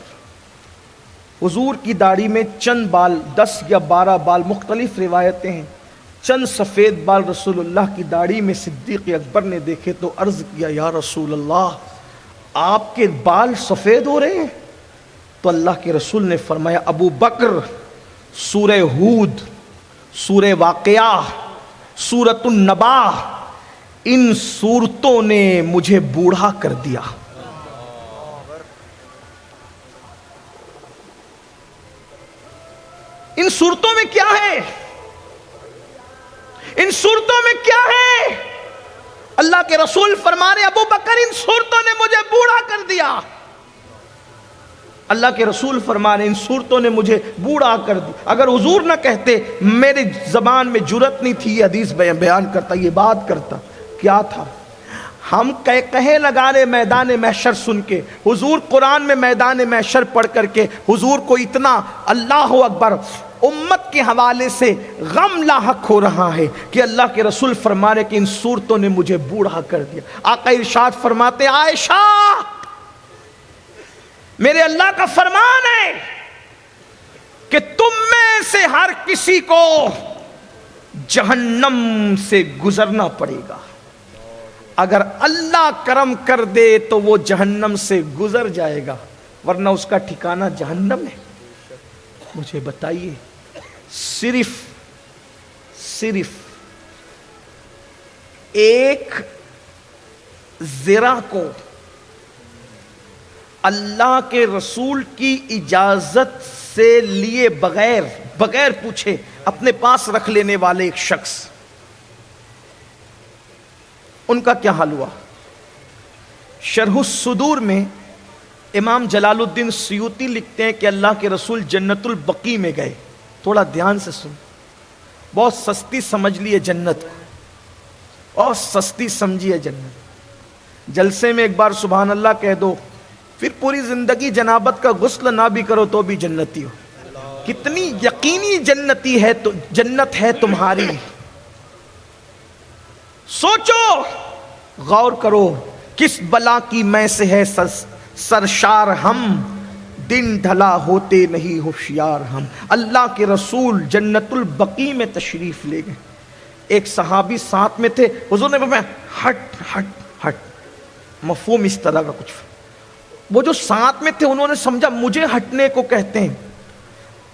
حضور کی داڑھی میں چند بال، 10 یا 12 بال، مختلف روایتیں ہیں، چند سفید بال رسول اللہ کی داڑھی میں صدیق اکبر نے دیکھے تو عرض کیا یا رسول اللہ آپ کے بال سفید ہو رہے ہیں؟ تو اللہ کے رسول نے فرمایا ابو بکر، سورہ ہود، سورہ واقعہ، سورۃ النبا، ان سورتوں نے مجھے بوڑھا کر دیا۔ ان صورتوں میں کیا ہے؟ ان صورتوں میں کیا ہے؟ اللہ کے رسول فرما رہے ابو بکر ان صورتوں نے مجھے بوڑھا کر دیا۔ اللہ کے رسول فرما رہے ان صورتوں نے مجھے بوڑھا کر دیا۔ اگر حضور نہ کہتے میرے زبان میں جرأت نہیں تھی یہ حدیث بیان کرتا، یہ بات کرتا، کیا تھا؟ ہم کہے لگا رہے میدان محشر سن کے، حضور قرآن میں میدان محشر پڑھ کر کے حضور کو اتنا اللہ اکبر امت کے حوالے سے غم لاحق ہو رہا ہے کہ اللہ کے رسول فرما رہے کہ ان صورتوں نے مجھے بوڑھا کر دیا۔ آقا ارشاد فرماتے عائشہ میرے اللہ کا فرمان ہے کہ تم میں سے ہر کسی کو جہنم سے گزرنا پڑے گا، اگر اللہ کرم کر دے تو وہ جہنم سے گزر جائے گا ورنہ اس کا ٹھکانہ جہنم ہے۔ مجھے بتائیے صرف ایک ذرا کو اللہ کے رسول کی اجازت سے لیے بغیر پوچھے اپنے پاس رکھ لینے والے ایک شخص، ان کا کیا حال ہوا؟ شرح الصدور میں امام جلال الدین سیوطی لکھتے ہیں کہ اللہ کے رسول جنت البقیع میں گئے۔ تھوڑا دھیان سے سن، بہت سستی سمجھ لیے جنت کو، اور سستی سمجھیے جنت۔ جلسے میں ایک بار سبحان اللہ کہہ دو، پھر پوری زندگی جنابت کا غسل نہ بھی کرو تو بھی جنتی ہو۔ کتنی یقینی جنتی ہے تو جنت ہے تمہاری، سوچو، غور کرو، کس بلا کی میں سے ہے سرشار ہم، دن ڈھلا ہوتے نہیں ہوشیار ہم۔ اللہ کے رسول جنت البقیع میں تشریف لے گئے، ایک صحابی ساتھ میں تھے، حضور نے فرمایا ہٹ ہٹ ہٹ، مفہوم اس طرح کا کچھ۔ وہ جو ساتھ میں تھے انہوں نے سمجھا مجھے ہٹنے کو کہتے ہیں،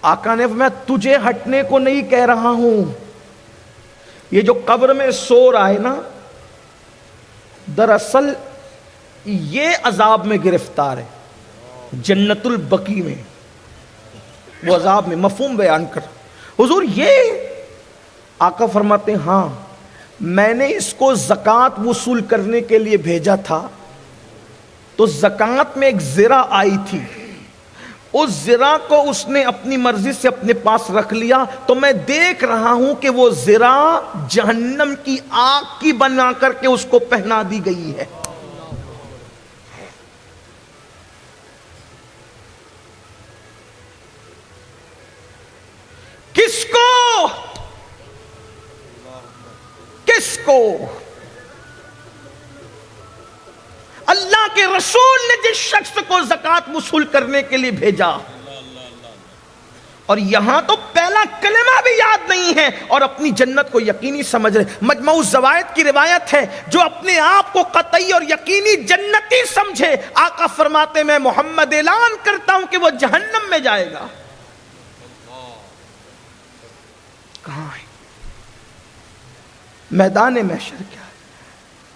آقا نے فرمایا تجھے ہٹنے کو نہیں کہہ رہا ہوں، یہ جو قبر میں سو رہا ہے نا دراصل یہ عذاب میں گرفتار ہے، جنت البقیع میں وہ عذاب میں، مفہوم بیان کر۔ حضور یہ آقا فرماتے ہیں ہاں میں نے اس کو زکوٰۃ وصول کرنے کے لیے بھیجا تھا تو زکوٰۃ میں ایک زرہ آئی تھی، اس زرہ کو اس نے اپنی مرضی سے اپنے پاس رکھ لیا، تو میں دیکھ رہا ہوں کہ وہ زرہ جہنم کی آگ کی بنا کر کے اس کو پہنا دی گئی ہے۔ کس کو اللہ کے رسول نے جس شخص کو زکوٰۃ وصول کرنے کے لیے بھیجا، اور یہاں تو پہلا کلمہ بھی یاد نہیں ہے اور اپنی جنت کو یقینی سمجھ رہے۔ مجموع الزوائد کی روایت ہے جو اپنے آپ کو قطعی اور یقینی جنتی سمجھے، آقا فرماتے میں محمد اعلان کرتا ہوں کہ وہ جہنم میں جائے گا۔ کہاں ہے میدان محشر؟ کیا ہے؟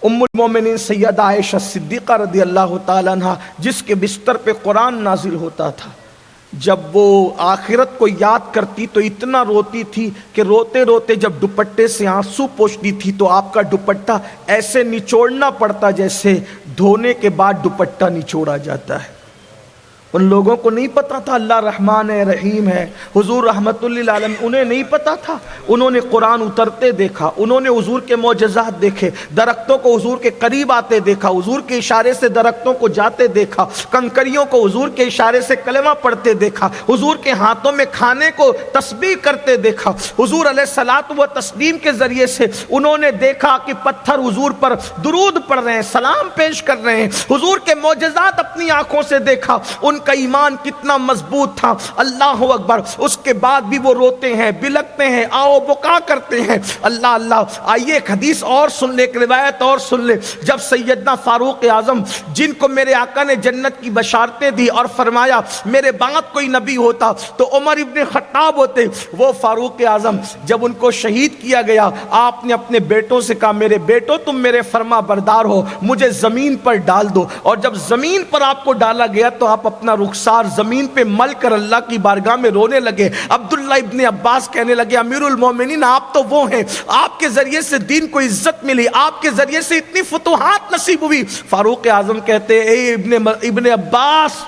ام المومنین سیدہ عائشہ صدیقہ رضی اللہ تعالیٰ عنہ جس کے بستر پہ قرآن نازل ہوتا تھا، جب وہ آخرت کو یاد کرتی تو اتنا روتی تھی کہ روتے روتے جب دوپٹے سے آنسو پوچھتی تھی تو آپ کا دوپٹہ ایسے نچوڑنا پڑتا جیسے دھونے کے بعد دوپٹہ نچوڑا جاتا ہے۔ ان لوگوں کو نہیں پتا تھا اللہ رحمان ہے رحیم ہے، حضور رحمت للعالمین، انہیں نہیں پتا تھا۔ انہوں نے قرآن اترتے دیکھا، انہوں نے حضور کے معجزات دیکھے، درختوں کو حضور کے قریب آتے دیکھا، حضور کے اشارے سے درختوں کو جاتے دیکھا، کنکریوں کو حضور کے اشارے سے کلمہ پڑھتے دیکھا، حضور کے ہاتھوں میں کھانے کو تسبیح کرتے دیکھا۔ حضور علیہ الصلوۃ والتسلیم کے ذریعے سے انہوں نے دیکھا کہ پتھر حضور پر درود پڑھ رہے ہیں، سلام پیش کر رہے ہیں۔ حضور کے معجزات اپنی آنکھوں سے دیکھا، ان کا ایمان کتنا مضبوط تھا، اللہ اکبر۔ اس کے بعد بھی وہ روتے ہیں، بلکتے ہیں، آؤ بکا کرتے ہیں۔ اللہ اللہ، آئیے ایک حدیث اور سن لے، ایک روایت اور سن لے۔ جب سیدنا فاروق اعظم، جن کو میرے آقا نے جنت کی بشارتیں دی اور فرمایا میرے بعد کوئی نبی ہوتا تو عمر ابن خطاب ہوتے، وہ فاروق اعظم جب ان کو شہید کیا گیا، آپ نے اپنے بیٹوں سے کہا میرے بیٹوں تم میرے فرما بردار ہو، مجھے زمین پر ڈال دو۔ اور جب زمین پر آپ کو ڈالا گیا تو آپ اپنا رخسار زمین پہ مل کر اللہ کی بارگاہ میں رونے لگے۔ عبداللہ ابن عباس کہنے لگے امیر المومنین آپ تو وہ ہیں، آپ کے ذریعے سے دین کو عزت ملی، آپ کے ذریعے سے اتنی فتوحات نصیب ہوئی۔ فاروق اعظم کہتے اے ابن عباس،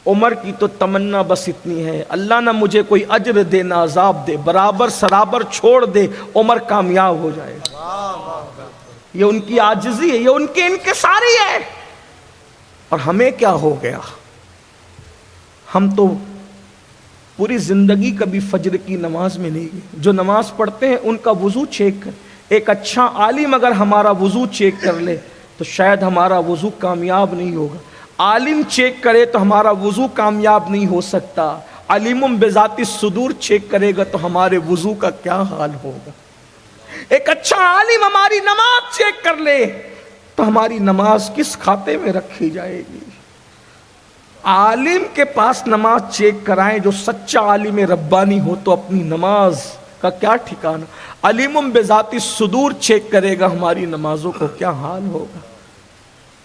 عمر کی تو تمنا بس اتنی ہے، اللہ نہ مجھے کوئی اجر دے نہ عذاب دے، برابر سرابر چھوڑ دے، عمر کامیاب ہو جائے۔ یہ ان کی عاجزی ہے، یہ ان کی انکساری ہے۔ اور ہمیں کیا ہو گیا؟ ہم تو پوری زندگی کبھی فجر کی نماز میں نہیں گئے۔ جو نماز پڑھتے ہیں ان کا وضو چیک کر، ایک اچھا عالم اگر ہمارا وضو چیک کر لے تو شاید ہمارا وضو کامیاب نہیں ہوگا۔ عالم چیک کرے تو ہمارا وضو کامیاب نہیں ہو سکتا۔ علیم بذات الصدور چیک کرے گا تو ہمارے وضو کا کیا حال ہوگا؟ ایک اچھا عالم ہماری نماز چیک کر لے تو ہماری نماز کس کھاتے میں رکھی جائے گی؟ عالم کے پاس نماز چیک کرائیں جو سچا عالم ربانی ہو تو اپنی نماز کا کیا ٹھکانہ؟ علیم بذات الصدور چیک کرے گا ہماری نمازوں کو کیا حال ہوگا؟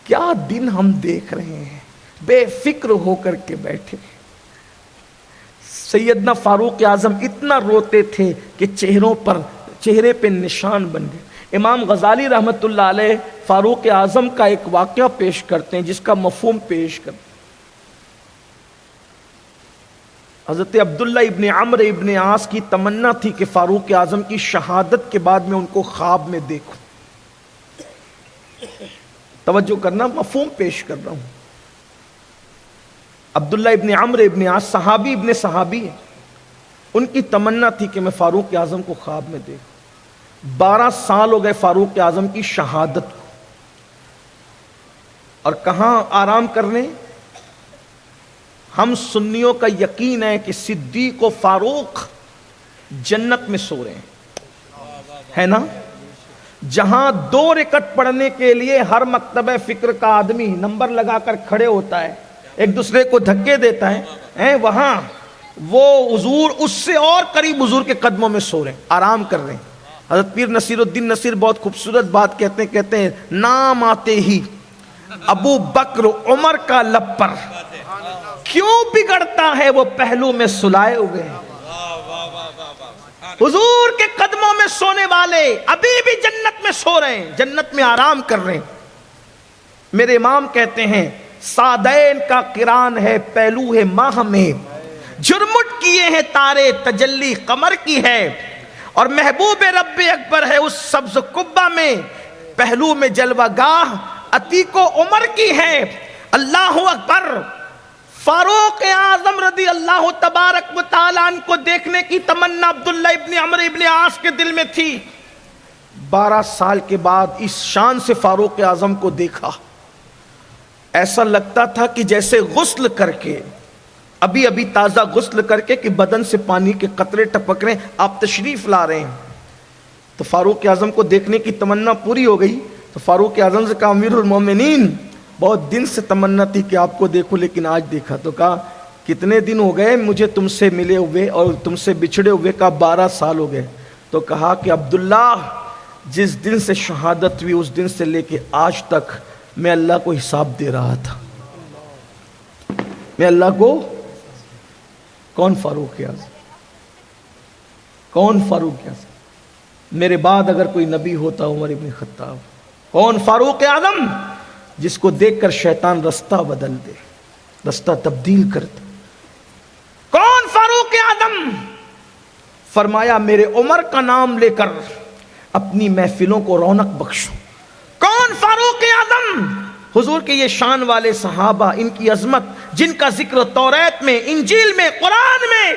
کیا دن ہم دیکھ رہے ہیں، بے فکر ہو کر کے بیٹھے۔ سیدنا فاروق اعظم اتنا روتے تھے کہ چہرے پہ نشان بن گئے۔ امام غزالی رحمت اللہ علیہ فاروق اعظم کا ایک واقعہ پیش کرتے ہیں جس کا مفہوم پیش کرتے ہیں۔ حضرت عبداللہ ابن عمرو ابن عاص کی تمنا تھی کہ فاروق اعظم کی شہادت کے بعد میں ان کو خواب میں دیکھوں۔ توجہ کرنا، مفہوم پیش کر رہا ہوں۔ عبداللہ ابن عمرو ابن عاص صحابی ابن صحابی ہیں، ان کی تمنا تھی کہ میں فاروق اعظم کو خواب میں دیکھوں۔ 12 سال ہو گئے فاروق اعظم کی شہادت کو، اور کہاں آرام کرنے؟ ہم سنیوں کا یقین ہے کہ صدیق و فاروق جنت میں سو رہے ہیں، ہے نا؟ جہاں 2 رکعت پڑھنے کے لیے ہر مکتبہ فکر کا آدمی نمبر لگا کر کھڑے ہوتا ہے، ایک دوسرے کو دھکے دیتا ہے، وہاں وہ حضور اس سے اور قریب حضور کے قدموں میں سو رہے ہیں، آرام کر رہے ہیں۔ حضرت پیر نصیر الدین نصیر بہت خوبصورت بات کہتے ہیں نام آتے ہی ابو بکر عمر کا لب پر کیوں بگڑتا ہے وہ پہلو میں سلائے ہوئے ہیں۔ حضور کے قدموں میں سونے والے ابھی بھی جنت میں سو رہے ہیں، جنت میں آرام کر رہے ہیں۔ میرے امام کہتے ہیں سادین کا قران ہے پہلو ہے ماہ میں، جرمٹ کیے ہیں تارے تجلی قمر کی ہے، اور محبوب رب اکبر ہے اس سبز قبہ میں، پہلو میں جلوہ گاہ عتیق و عمر کی ہے۔ اللہ اکبر۔ فاروق اعظم رضی اللہ تبارک و تعالیٰ عنہ کو دیکھنے کی تمنا عبداللہ ابن عمرو ابن عاص کے دل میں تھی۔ 12 سال کے بعد اس شان سے فاروق اعظم کو دیکھا، ایسا لگتا تھا کہ جیسے غسل کر کے، ابھی ابھی تازہ غسل کر کے کہ بدن سے پانی کے قطرے ٹپک رہے ہیں، آپ تشریف لا رہے ہیں۔ تو فاروق اعظم کو دیکھنے کی تمنا پوری ہو گئی تو فاروق اعظم سے کہا امیر المومنین بہت دن سے تمنا تھی کہ آپ کو دیکھوں لیکن آج دیکھا۔ تو کہا کتنے دن ہو گئے مجھے تم سے ملے ہوئے اور تم سے بچھڑے ہوئے؟ کہا 12 سال ہو گئے۔ تو کہا کہ عبداللہ جس دن سے شہادت ہوئی اس دن سے لے کے آج تک میں اللہ کو حساب دے رہا تھا، میں اللہ کو۔ کون فاروق اعظم؟ کون فاروق اعظم؟ میرے بعد اگر کوئی نبی ہوتا عمر ابن خطاب۔ کون فاروق اعظم؟ جس کو دیکھ کر شیطان رستہ بدل دے۔ رستہ تبدیل کر دے. کون فاروق اعظم؟ فرمایا میرے عمر کا نام لے کر اپنی محفلوں کو رونق بخشو. کون فاروق اعظم؟ حضور کے یہ شان والے صحابہ، ان کی عظمت جن کا ذکر توریت میں، انجیل میں، قرآن میں.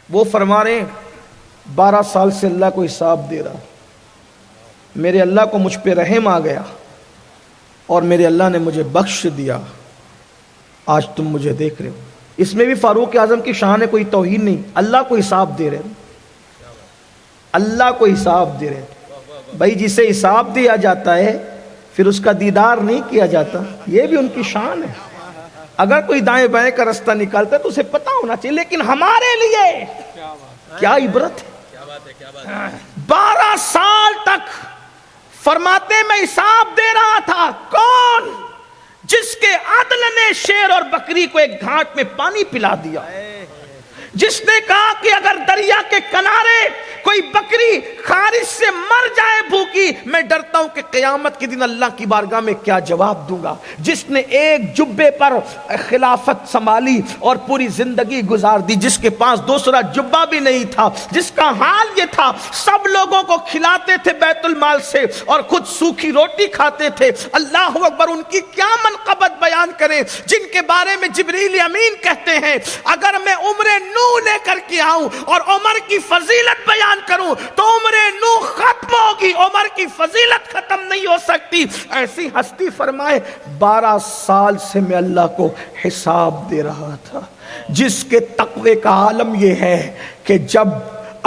وہ فرما رہے ہیں 12 سال سے اللہ کو حساب دے رہا، میرے اللہ کو مجھ پہ رحم آ گیا اور میرے اللہ نے مجھے بخش دیا. آج تم مجھے دیکھ رہے ہو. اس میں بھی فاروق اعظم کی شان ہے، کوئی توہین نہیں. اللہ کو حساب دے رہے، اللہ کو حساب دے رہے. بھائی جسے حساب دیا جاتا ہے پھر اس کا دیدار نہیں کیا جاتا، یہ بھی ان کی شان ہے. اگر کوئی دائیں بائیں کا رستہ نکالتا ہے تو اسے پتا ہونا چاہیے، لیکن ہمارے لیے کیا عبرت ہے. 12 سال تک فرماتے میں حساب دے رہا تھا. کون؟ جس کے عدل نے شیر اور بکری کو ایک گھاٹ میں پانی پلا دیا، جس نے کہا کہ اگر دریا کے کنارے کوئی بکری خارش سے مر جائے بھوکی، میں ڈرتا ہوں کہ قیامت کے دن اللہ کی بارگاہ میں کیا جواب دوں گا. جس نے ایک جبے پر خلافت سنبھالی اور پوری زندگی گزار دی، جس کے پاس دوسرا جبہ بھی نہیں تھا، جس کا حال یہ تھا سب لوگوں کو کھلاتے تھے بیت المال سے اور خود سوکھی روٹی کھاتے تھے. اللہ اکبر. ان کی کیا منقبت بیان کریں جن کے بارے میں جبریل امین کہتے ہیں اگر میں عمر نو لے کر کے آؤں اور عمر کی فضیلت بیان کروں تو عمر نو ختم ہوگی، عمر کی فضیلت ختم نہیں ہو سکتی. ایسی ہستی فرمائے 12 سال سے میں اللہ کو حساب دے رہا تھا، جس کے تقوی کا عالم یہ ہے کہ جب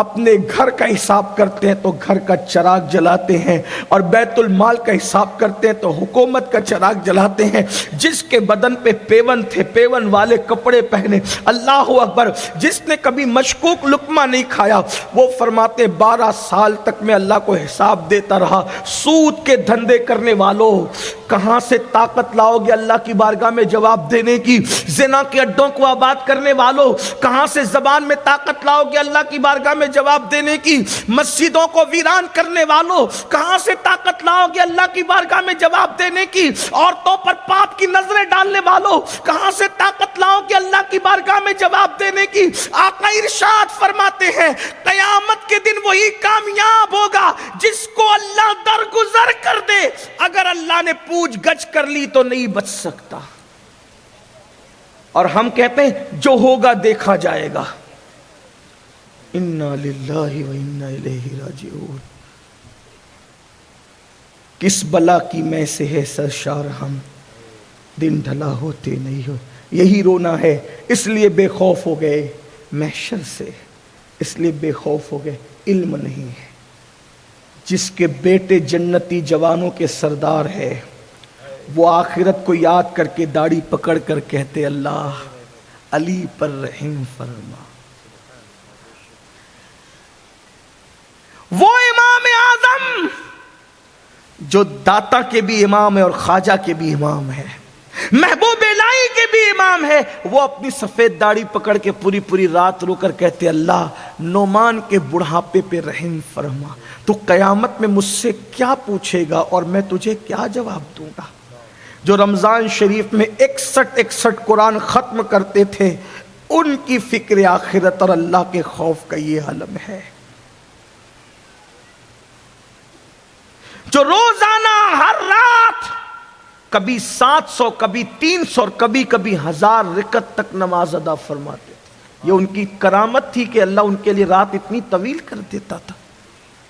اپنے گھر کا حساب کرتے ہیں تو گھر کا چراغ جلاتے ہیں اور بیت المال کا حساب کرتے ہیں تو حکومت کا چراغ جلاتے ہیں. جس کے بدن پہ پیون تھے پیون والے کپڑے پہنے. اللہ اکبر. جس نے کبھی مشکوک لقمہ نہیں کھایا وہ فرماتے 12 سال تک میں اللہ کو حساب دیتا رہا. سود کے دھندے کرنے والوں کہاں سے طاقت لاؤ گے اللہ کی بارگاہ میں جواب دینے کی؟ زنا کے اڈوں کو آباد کرنے والوں کہاں سے زبان میں طاقت لاؤ گے اللہ کی بارگاہ میں جواب دینے کی؟ مسجدوں کو ویران کرنے والوں کہاں سے طاقت لاؤ گے اللہ کی بارگاہ میں جواب دینے کی؟ عورتوں پر پاپ کی نظریں ڈالنے والوں کہاں سے طاقت لاؤ گے اللہ کی بارگاہ میں جواب دینے کی؟ آقا ارشاد فرماتے ہیں قیامت کے دن وہی کامیاب ہوگا جس کو اللہ درگزر کر دے. اگر اللہ نے پوچھ گچھ کر لی تو نہیں بچ سکتا. اور ہم کہتے ہیں جو ہوگا دیکھا جائے گا. انا للہ و انا الیہ راجعون. کس بلا کی میں سے ہے سرشار ہم، دن ڈھلا ہوتے نہیں ہو. یہی رونا ہے اس لیے بے خوف ہو گئے محشر سے، اس لیے بے خوف ہو گئے. علم نہیں ہے. جس کے بیٹے جنتی جوانوں کے سردار ہے وہ آخرت کو یاد کر کے داڑھی پکڑ کر کہتے اللہ علی پر رحم فرما. وہ امام اعظم جو داتا کے بھی امام ہے اور خواجہ کے بھی امام ہے، محبوب الہی کے بھی امام ہے، وہ اپنی سفید داڑھی پکڑ کے پوری رات رو کر کہتے اللہ نعمان کے بڑھاپے پہ رحم فرما. تو قیامت میں مجھ سے کیا پوچھے گا اور میں تجھے کیا جواب دوں گا؟ جو رمضان شریف میں 61 قرآن ختم کرتے تھے ان کی فکر آخرت اور اللہ کے خوف کا یہ عالم ہے. جو روزانہ ہر رات کبھی 700 کبھی 300 اور کبھی 1000 رکعت تک نماز ادا فرماتے تھے. یہ ان کی کرامت تھی کہ اللہ ان کے لیے رات اتنی طویل کر دیتا تھا.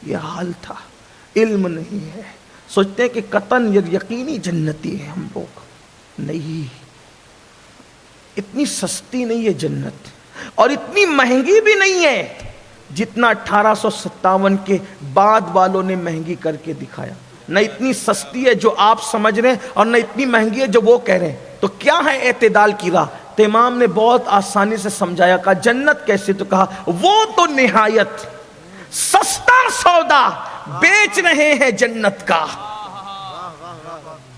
یہ حال تھا. علم نہیں ہے. سوچتے ہیں کہ قطعاً یقینی جنتی ہے ہم لوگ. نہیں، اتنی سستی نہیں ہے جنت اور اتنی مہنگی بھی نہیں ہے جتنا 1857 کے بعد والوں نے مہنگی کر کے دکھایا. نہ اتنی سستی ہے جو آپ سمجھ رہے ہیں اور نہ اتنی مہنگی ہے جو وہ کہہ رہے ہیں. تو کیا ہے اعتدال کی راہ؟ تو امام نے بہت آسانی سے سمجھایا. کہا جنت کیسے؟ تو کہا وہ تو نہایت سستا سودا بیچ رہے ہیں جنت کا.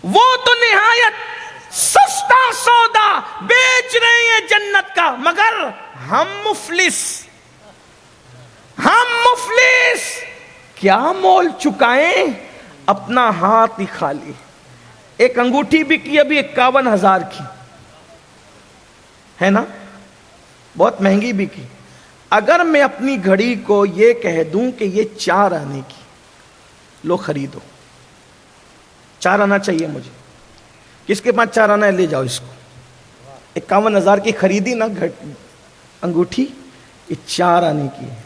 وہ تو نہایت سستا سودا بیچ رہے ہیں جنت کا، مگر ہم مفلس کیا مول چکائیں؟ اپنا ہاتھ ہی خالی. ایک انگوٹھی بکی ابھی 51,000 کی. ہے نا, بہت مہنگی بکی. اگر میں اپنی گھڑی کو یہ کہہ دوں کہ یہ 4 آنے کی, لو خریدو, 4 آنا چاہیے مجھے, کس کے پاس 4 آنا ہے لے جاؤ اس کو, 51,000 کی خریدی نا انگوٹھی, یہ 4 آنے کی ہے.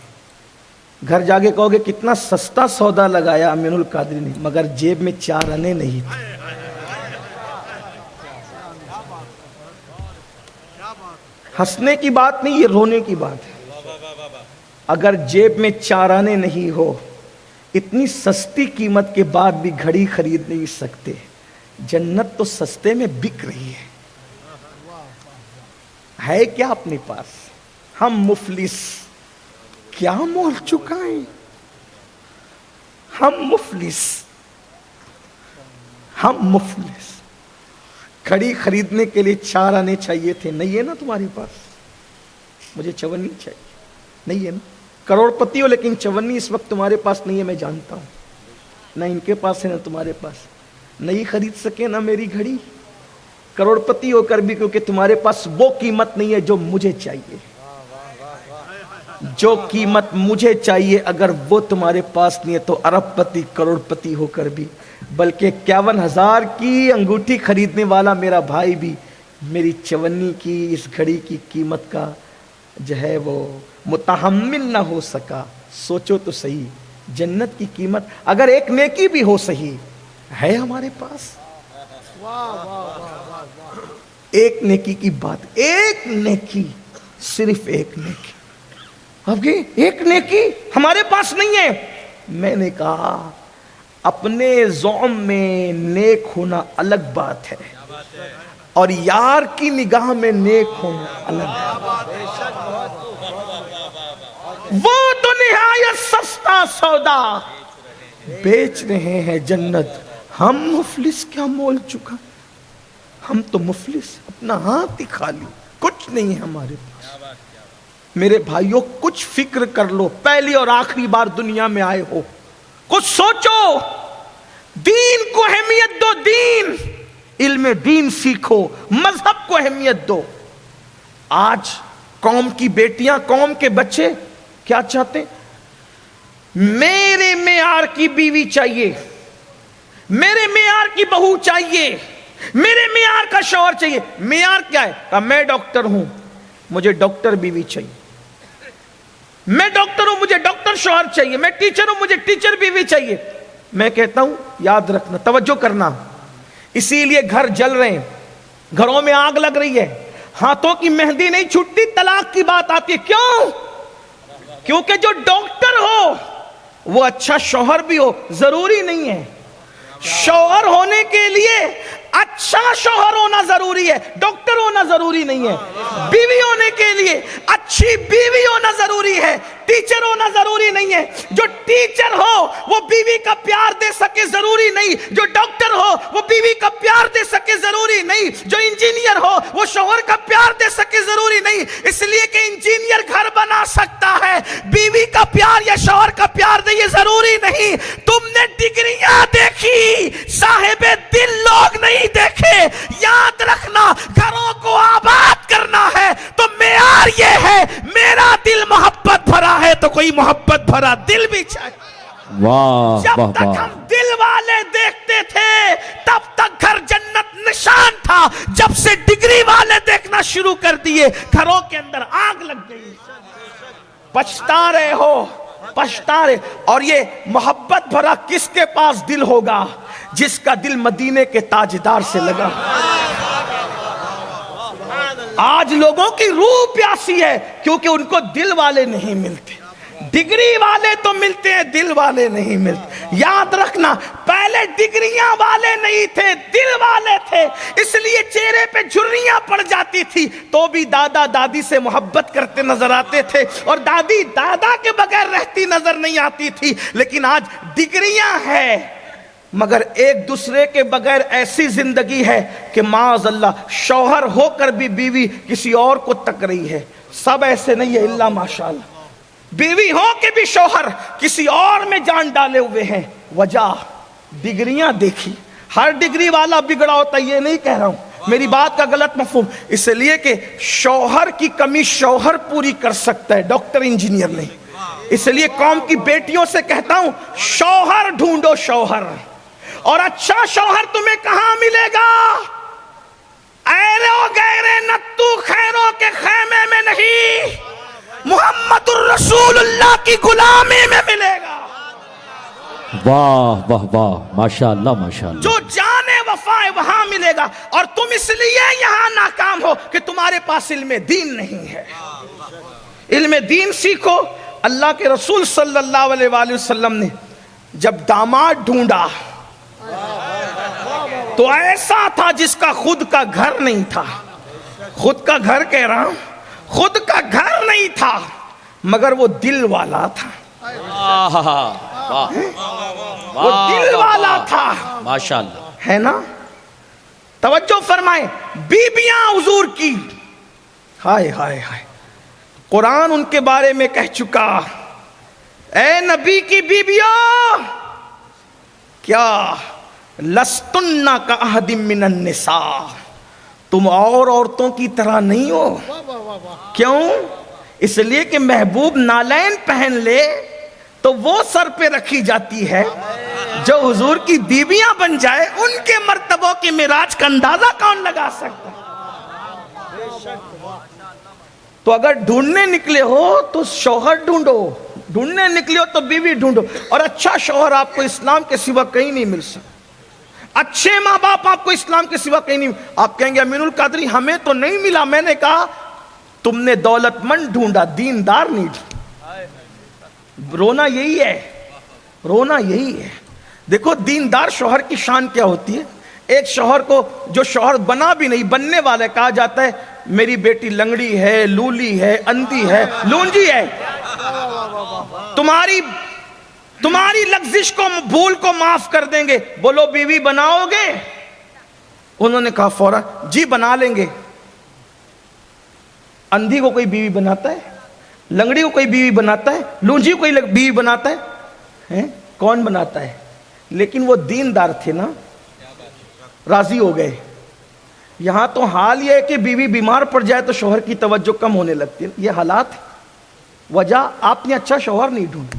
گھر جا کے کہو گے کتنا سستا سودا لگایا امین القادری نے, مگر جیب میں 4 آنے نہیں تھے. ہنسنے کی بات نہیں, یہ رونے کی بات ہے. اگر جیب میں 4 آنے نہیں ہو, اتنی سستی قیمت کے بعد بھی گھڑی خرید نہیں سکتے. جنت تو سستے میں بک رہی ہے کیا اپنے پاس؟ ہم مفلس کیا مول چکائیں, ہم مفلس. گھڑی خریدنے کے لیے 4 آنے چاہیے تھے, نہیں ہے نا تمہارے پاس. مجھے 54 چاہیے, نہیں ہے نا. کروڑ پتی ہو لیکن 54 اس وقت تمہارے پاس نہیں ہے, میں جانتا ہوں. نہ ان کے پاس ہے نہ تمہارے پاس, نہیں خرید سکے نا میری گھڑی, کروڑ پتی ہو کر بھی, کیونکہ تمہارے پاس وہ قیمت نہیں ہے جو مجھے چاہیے. جو قیمت مجھے چاہیے اگر وہ تمہارے پاس نہیں ہے تو ارب پتی کروڑ پتی ہو کر بھی, بلکہ 51,000 کی انگوٹھی خریدنے والا میرا بھائی بھی میری 54 کی اس گھڑی کی قیمت کا جو ہے وہ متحمل نہ ہو سکا. سوچو تو صحیح, جنت کی قیمت اگر ایک نیکی بھی ہو صحیح ہے ہمارے پاس. ایک نیکی کی بات, ایک نیکی, صرف ایک نیکی. اب ایک نیکی ہمارے پاس نہیں ہے. میں نے کہا اپنے زوم میں نیک ہونا الگ بات ہے, اور یار کی نگاہ میں نیک ہونا الگ ہے. وہ تو نہایت سستا سودا بیچ رہے ہیں جنت, ہم مفلس کیا مول چکا. ہم تو مفلس, اپنا ہاتھ ہی خالی, کچھ نہیں ہے ہمارے پاس. میرے بھائیوں کچھ فکر کر لو, پہلی اور آخری بار دنیا میں آئے ہو, کچھ سوچو, دین کو اہمیت دو. دین, علم دین سیکھو, مذہب کو اہمیت دو. آج قوم کی بیٹیاں, قوم کے بچے کیا چاہتے ہیں؟ میرے معیار کی بیوی چاہیے, میرے معیار کی بہو چاہیے, میرے معیار کا شوہر چاہیے. معیار کیا ہے؟ کہ میں ڈاکٹر ہوں, مجھے ڈاکٹر بیوی چاہیے. میں ڈاکٹر ہوں, مجھے ڈاکٹر شوہر چاہیے. میں ٹیچر ہوں, مجھے ٹیچر بیوی چاہیے. میں کہتا ہوں یاد رکھنا, توجہ کرنا, اسی لیے گھر جل رہے ہیں, گھروں میں آگ لگ رہی ہے, ہاتھوں کی مہندی نہیں چھوٹتی, طلاق کی بات آتی ہے. کیوں؟ کیونکہ جو ڈاکٹر ہو وہ اچھا شوہر بھی ہو ضروری نہیں ہے. شوہر ہونے کے لیے اچھا شوہر ہونا ضروری ہے, ڈاکٹر ہونا ضروری نہیں ہے. بیوی ہونے کے لیے اچھی بیوی ہونا ضروری ہے, ٹیچر ہونا ضروری نہیں ہے. جو ٹیچر ہو وہ بیوی کا پیار دے سکے ضروری نہیں, جو ڈاکٹر ہو وہ بیوی کا پیار دے سکے ضروری نہیں, جو انجینئر ہو وہ شوہر کا پیار دے سکے ضروری نہیں. اس لیے کہ انجینئر گھر بنا سکتا ہے, بیوی کا پیار یا شوہر کا پیار دے یہ ضروری نہیں. تم نے ڈگریاں دیکھی, صاحب دل لوگ نہیں دیکھے. یاد رکھنا, گھروں کو آباد کرنا ہے تو معیار یہ ہے, میرا دل محبت بھرا ہے تو کوئی محبت بھرا دل بھی چاہیے. واہ جب واہ تک واہ, ہم دل والے دیکھتے تھے تب تک گھر جنت نشان تھا. جب سے ڈگری والے دیکھنا شروع کر دیے گھروں کے اندر آگ لگ گئی. پچھتا رہے ہو, پچھتا رہے. اور یہ محبت بھرا کس کے پاس دل ہوگا؟ جس کا دل مدینے کے تاجدار سے لگا. آج لوگوں کی روح پیاسی ہے کیونکہ ان کو دل والے نہیں ملتے. ڈگری والے تو ملتے ہیں, دل والے نہیں ملتے. یاد رکھنا, پہلے ڈگریاں والے نہیں تھے, دل والے تھے. اس لیے چہرے پہ جھریاں پڑ جاتی تھی تو بھی دادا دادی سے محبت کرتے نظر آتے تھے, اور دادی دادا کے بغیر رہتی نظر نہیں آتی تھی. لیکن آج ڈگریاں ہیں مگر ایک دوسرے کے بغیر ایسی زندگی ہے کہ معاذ اللہ شوہر ہو کر بھی بیوی کسی اور کو تک رہی ہے. سب ایسے نہیں ہے الا ماشاءاللہ. بیوی ہو کے بھی شوہر کسی اور میں جان ڈالے ہوئے ہیں. وجہ ڈگریاں دیکھی. ہر ڈگری والا بگڑا ہوتا یہ نہیں کہہ رہا ہوں, میری بات کا غلط مفہوم، اس لیے کہ شوہر کی کمی شوہر پوری کر سکتا ہے، ڈاکٹر انجینئر نہیں۔ اس لیے قوم کی بیٹیوں سے کہتا ہوں، شوہر ڈھونڈو شوہر، اور اچھا شوہر تمہیں کہاں ملے گا؟ ایرو گیرے نتو خیروں کے خیمے میں نہیں، محمد الرسول اللہ کی غلامی میں ملے گا۔ واہ واہ واہ، ماشاء اللہ ماشاء اللہ۔ جو جانے وفا ہے وہاں ملے گا، اور تم اس لیے یہاں ناکام ہو کہ تمہارے پاس علم دین نہیں ہے۔ علم دین سیکھو۔ اللہ کے رسول صلی اللہ علیہ وآلہ وسلم نے جب داماد ڈھونڈا تو ایسا تھا جس کا خود کا گھر نہیں تھا، خود کا گھر کہہ رہا ہوں، خود کا گھر نہیں تھا، مگر وہ دل والا تھا، وہ دل والا تھا، ماشاء اللہ ہے نا؟ توجہ فرمائیں، بیبیاں حضور کی، ہائے ہائے ہائے، قرآن ان کے بارے میں کہہ چکا، اے نبی کی بیبیوں، کیا لستن کاحد من النساء، تم اور عورتوں کی طرح نہیں ہو۔ کیوں؟ اس لیے کہ محبوب نالین پہن لے تو وہ سر پہ رکھی جاتی ہے، جو حضور کی بیویاں بن جائے ان کے مرتبوں کی معراج کا اندازہ کون لگا سکتا؟ تو اگر ڈھونڈنے نکلے ہو تو شوہر ڈھونڈو، ڈھونڈنے نکلے ہو تو بیوی ڈھونڈو، اور اچھا شوہر آپ کو اسلام کے سوا کہیں نہیں مل سکتا، اچھے ماں باپ آپ کو اسلام کے سوا کہیں نہیں۔ آپ کہیں گے امین القادری ہمیں تو نہیں ملا، میں نے کہا تم نے دولت مند ڈھونڈا، دیندار نہیں ڈھونڈا۔ رونا یہی ہے، رونا یہی ہے۔ دیکھو دیندار شوہر کی شان کیا ہوتی ہے۔ ایک شوہر کو جو شوہر بنا بھی نہیں، بننے والے کہا جاتا ہے میری بیٹی لنگڑی ہے، لولی ہے، اندھی ہے، لونجی ہے، تمہاری لغزش کو بھول کو معاف کر دیں گے، بولو بیوی بناؤ گے؟ انہوں نے کہا فوراً جی بنا لیں گے۔ اندھی کو کوئی بیوی بناتا ہے؟ لنگڑی کو کوئی بیوی بناتا ہے؟ لونجی کو کوئی بیوی بناتا ہے؟ کون بناتا ہے؟ لیکن وہ دیندار تھے نا، راضی ہو گئے۔ یہاں تو حال یہ ہے کہ بیوی بیمار پڑ جائے تو شوہر کی توجہ کم ہونے لگتی ہے۔ یہ حالات ہے۔ وجہ آپ نے اچھا شوہر نہیں ڈھونڈا۔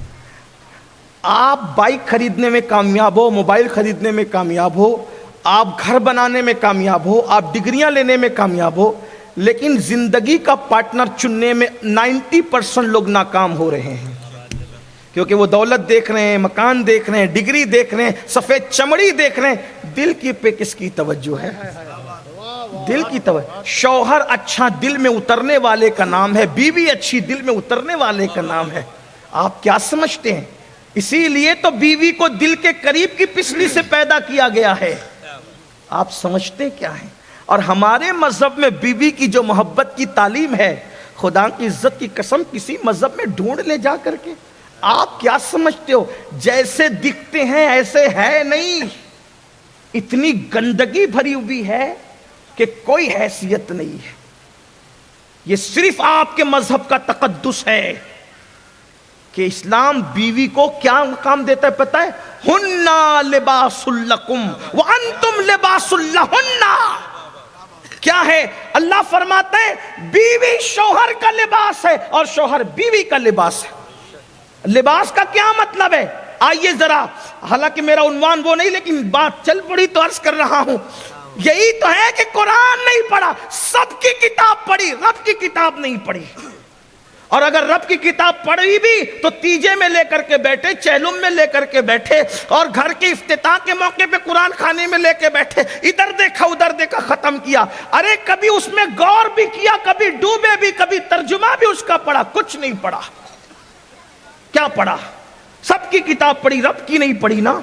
آپ بائک خریدنے میں کامیاب ہو، موبائل خریدنے میں کامیاب ہو، آپ گھر بنانے میں کامیاب ہو، آپ ڈگریاں لینے میں کامیاب ہو، لیکن زندگی کا پارٹنر چننے میں 90% لوگ ناکام ہو رہے ہیں، کیونکہ وہ دولت دیکھ رہے ہیں، مکان دیکھ رہے ہیں، ڈگری دیکھ رہے ہیں، سفید چمڑی دیکھ رہے ہیں۔ دل کی پہ کس کی توجہ ہے؟ دل کی توجہ۔ شوہر اچھا دل میں اترنے والے کا نام ہے، بیوی اچھی دل میں اترنے والے کا نام ہے۔ آپ کیا سمجھتے ہیں؟ اسی لیے تو بیوی کو دل کے قریب کی پسلی سے پیدا کیا گیا ہے۔ آپ سمجھتے کیا ہیں؟ اور ہمارے مذہب میں بیوی کی جو محبت کی تعلیم ہے، خدا کی عزت کی قسم کسی مذہب میں ڈھونڈ لے جا کر کے، آپ کیا سمجھتے ہو جیسے دکھتے ہیں ایسے ہے نہیں، اتنی گندگی بھری ہوئی ہے کہ کوئی حیثیت نہیں ہے۔ یہ صرف آپ کے مذہب کا تقدس ہے کہ اسلام بیوی کو کیا مقام دیتا ہے پتہ ہے؟ ہننا لباس لکم وانتم لباس لہن۔ کیا ہے؟ اللہ فرماتا ہے بیوی شوہر کا لباس ہے اور شوہر بیوی کا لباس ہے۔ لباس کا کیا مطلب ہے؟ آئیے ذرا، حالانکہ میرا عنوان وہ نہیں لیکن بات چل پڑی تو عرض کر رہا ہوں۔ یہی تو ہے کہ قرآن نہیں پڑھا، سب کی کتاب پڑھی، رب کی کتاب نہیں پڑھی۔ اور اگر رب کی کتاب پڑھی بھی تو تیجے میں لے کر کے بیٹھے، چہلم میں لے کر کے بیٹھے، اور گھر کے افتتاح کے موقع پہ قرآن خانے میں لے کے بیٹھے، ادھر دیکھا ادھر دیکھا ختم کیا۔ ارے کبھی اس میں غور بھی کیا، کبھی ڈوبے بھی، کبھی ترجمہ بھی اس کا پڑھا؟ کچھ نہیں پڑھا۔ کیا پڑھا؟ سب کی کتاب پڑھی، رب کی نہیں پڑھی نا۔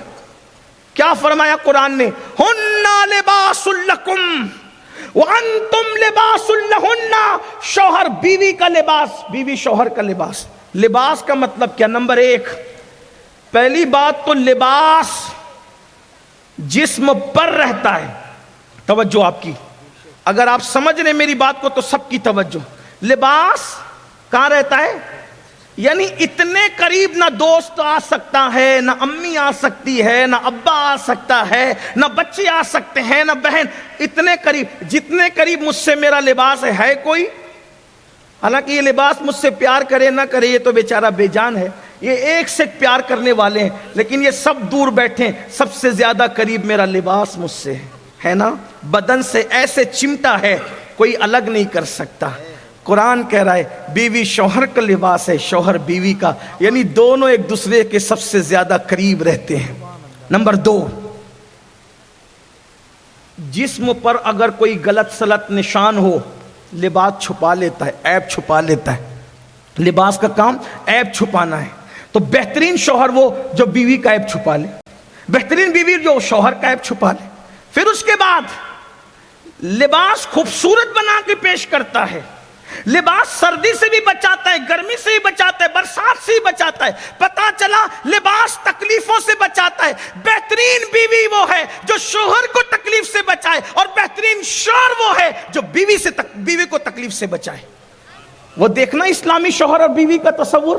کیا فرمایا قرآن نے؟ ہننا لباس لکم وانتم لباس لہن۔ شوہر بیوی کا لباس، بیوی شوہر کا لباس۔ لباس کا مطلب کیا؟ نمبر ایک، پہلی بات تو لباس جسم پر رہتا ہے۔ توجہ آپ کی، اگر آپ سمجھ رہے میری بات کو تو سب کی توجہ۔ لباس کہاں رہتا ہے؟ یعنی اتنے قریب نہ دوست آ سکتا ہے، نہ امی آ سکتی ہے، نہ ابا آ سکتا ہے، نہ بچے آ سکتے ہیں، نہ بہن. اتنے قریب، جتنے قریب مجھ سے میرا لباس ہے کوئی. حالانکہ یہ لباس مجھ سے پیار کرے نہ کرے یہ تو بیچارہ بے جان ہے، یہ ایک سے پیار کرنے والے ہیں، لیکن یہ سب دور بیٹھے. سب سے زیادہ قریب میرا لباس مجھ سے ہے نا، بدن سے ایسے چمٹا ہے کوئی الگ نہیں کر سکتا. قرآن کہہ رہا ہے بیوی شوہر کا لباس ہے، شوہر بیوی کا، یعنی دونوں ایک دوسرے کے سب سے زیادہ قریب رہتے ہیں. نمبر 2، جسم پر اگر کوئی غلط سلط نشان ہو لباس چھپا لیتا ہے، عیب چھپا لیتا ہے. لباس کا کام عیب چھپانا ہے. تو بہترین شوہر وہ جو بیوی کا عیب چھپا لے، بہترین بیوی جو شوہر کا عیب چھپا لے. پھر اس کے بعد لباس خوبصورت بنا کے پیش کرتا ہے. لباس سردی سے بھی بچاتا ہے، گرمی سے بھی بچاتا ہے، برسات سے بھی بچاتا ہے. پتا چلا لباس تکلیفوں سے بچاتا ہے. بہترین بیوی وہ ہے جو شوہر کو تکلیف سے بچائے، اور بہترین شوہر وہ ہے جو بیوی کو تکلیف سے بچائے. وہ دیکھنا اسلامی شوہر اور بیوی کا تصور،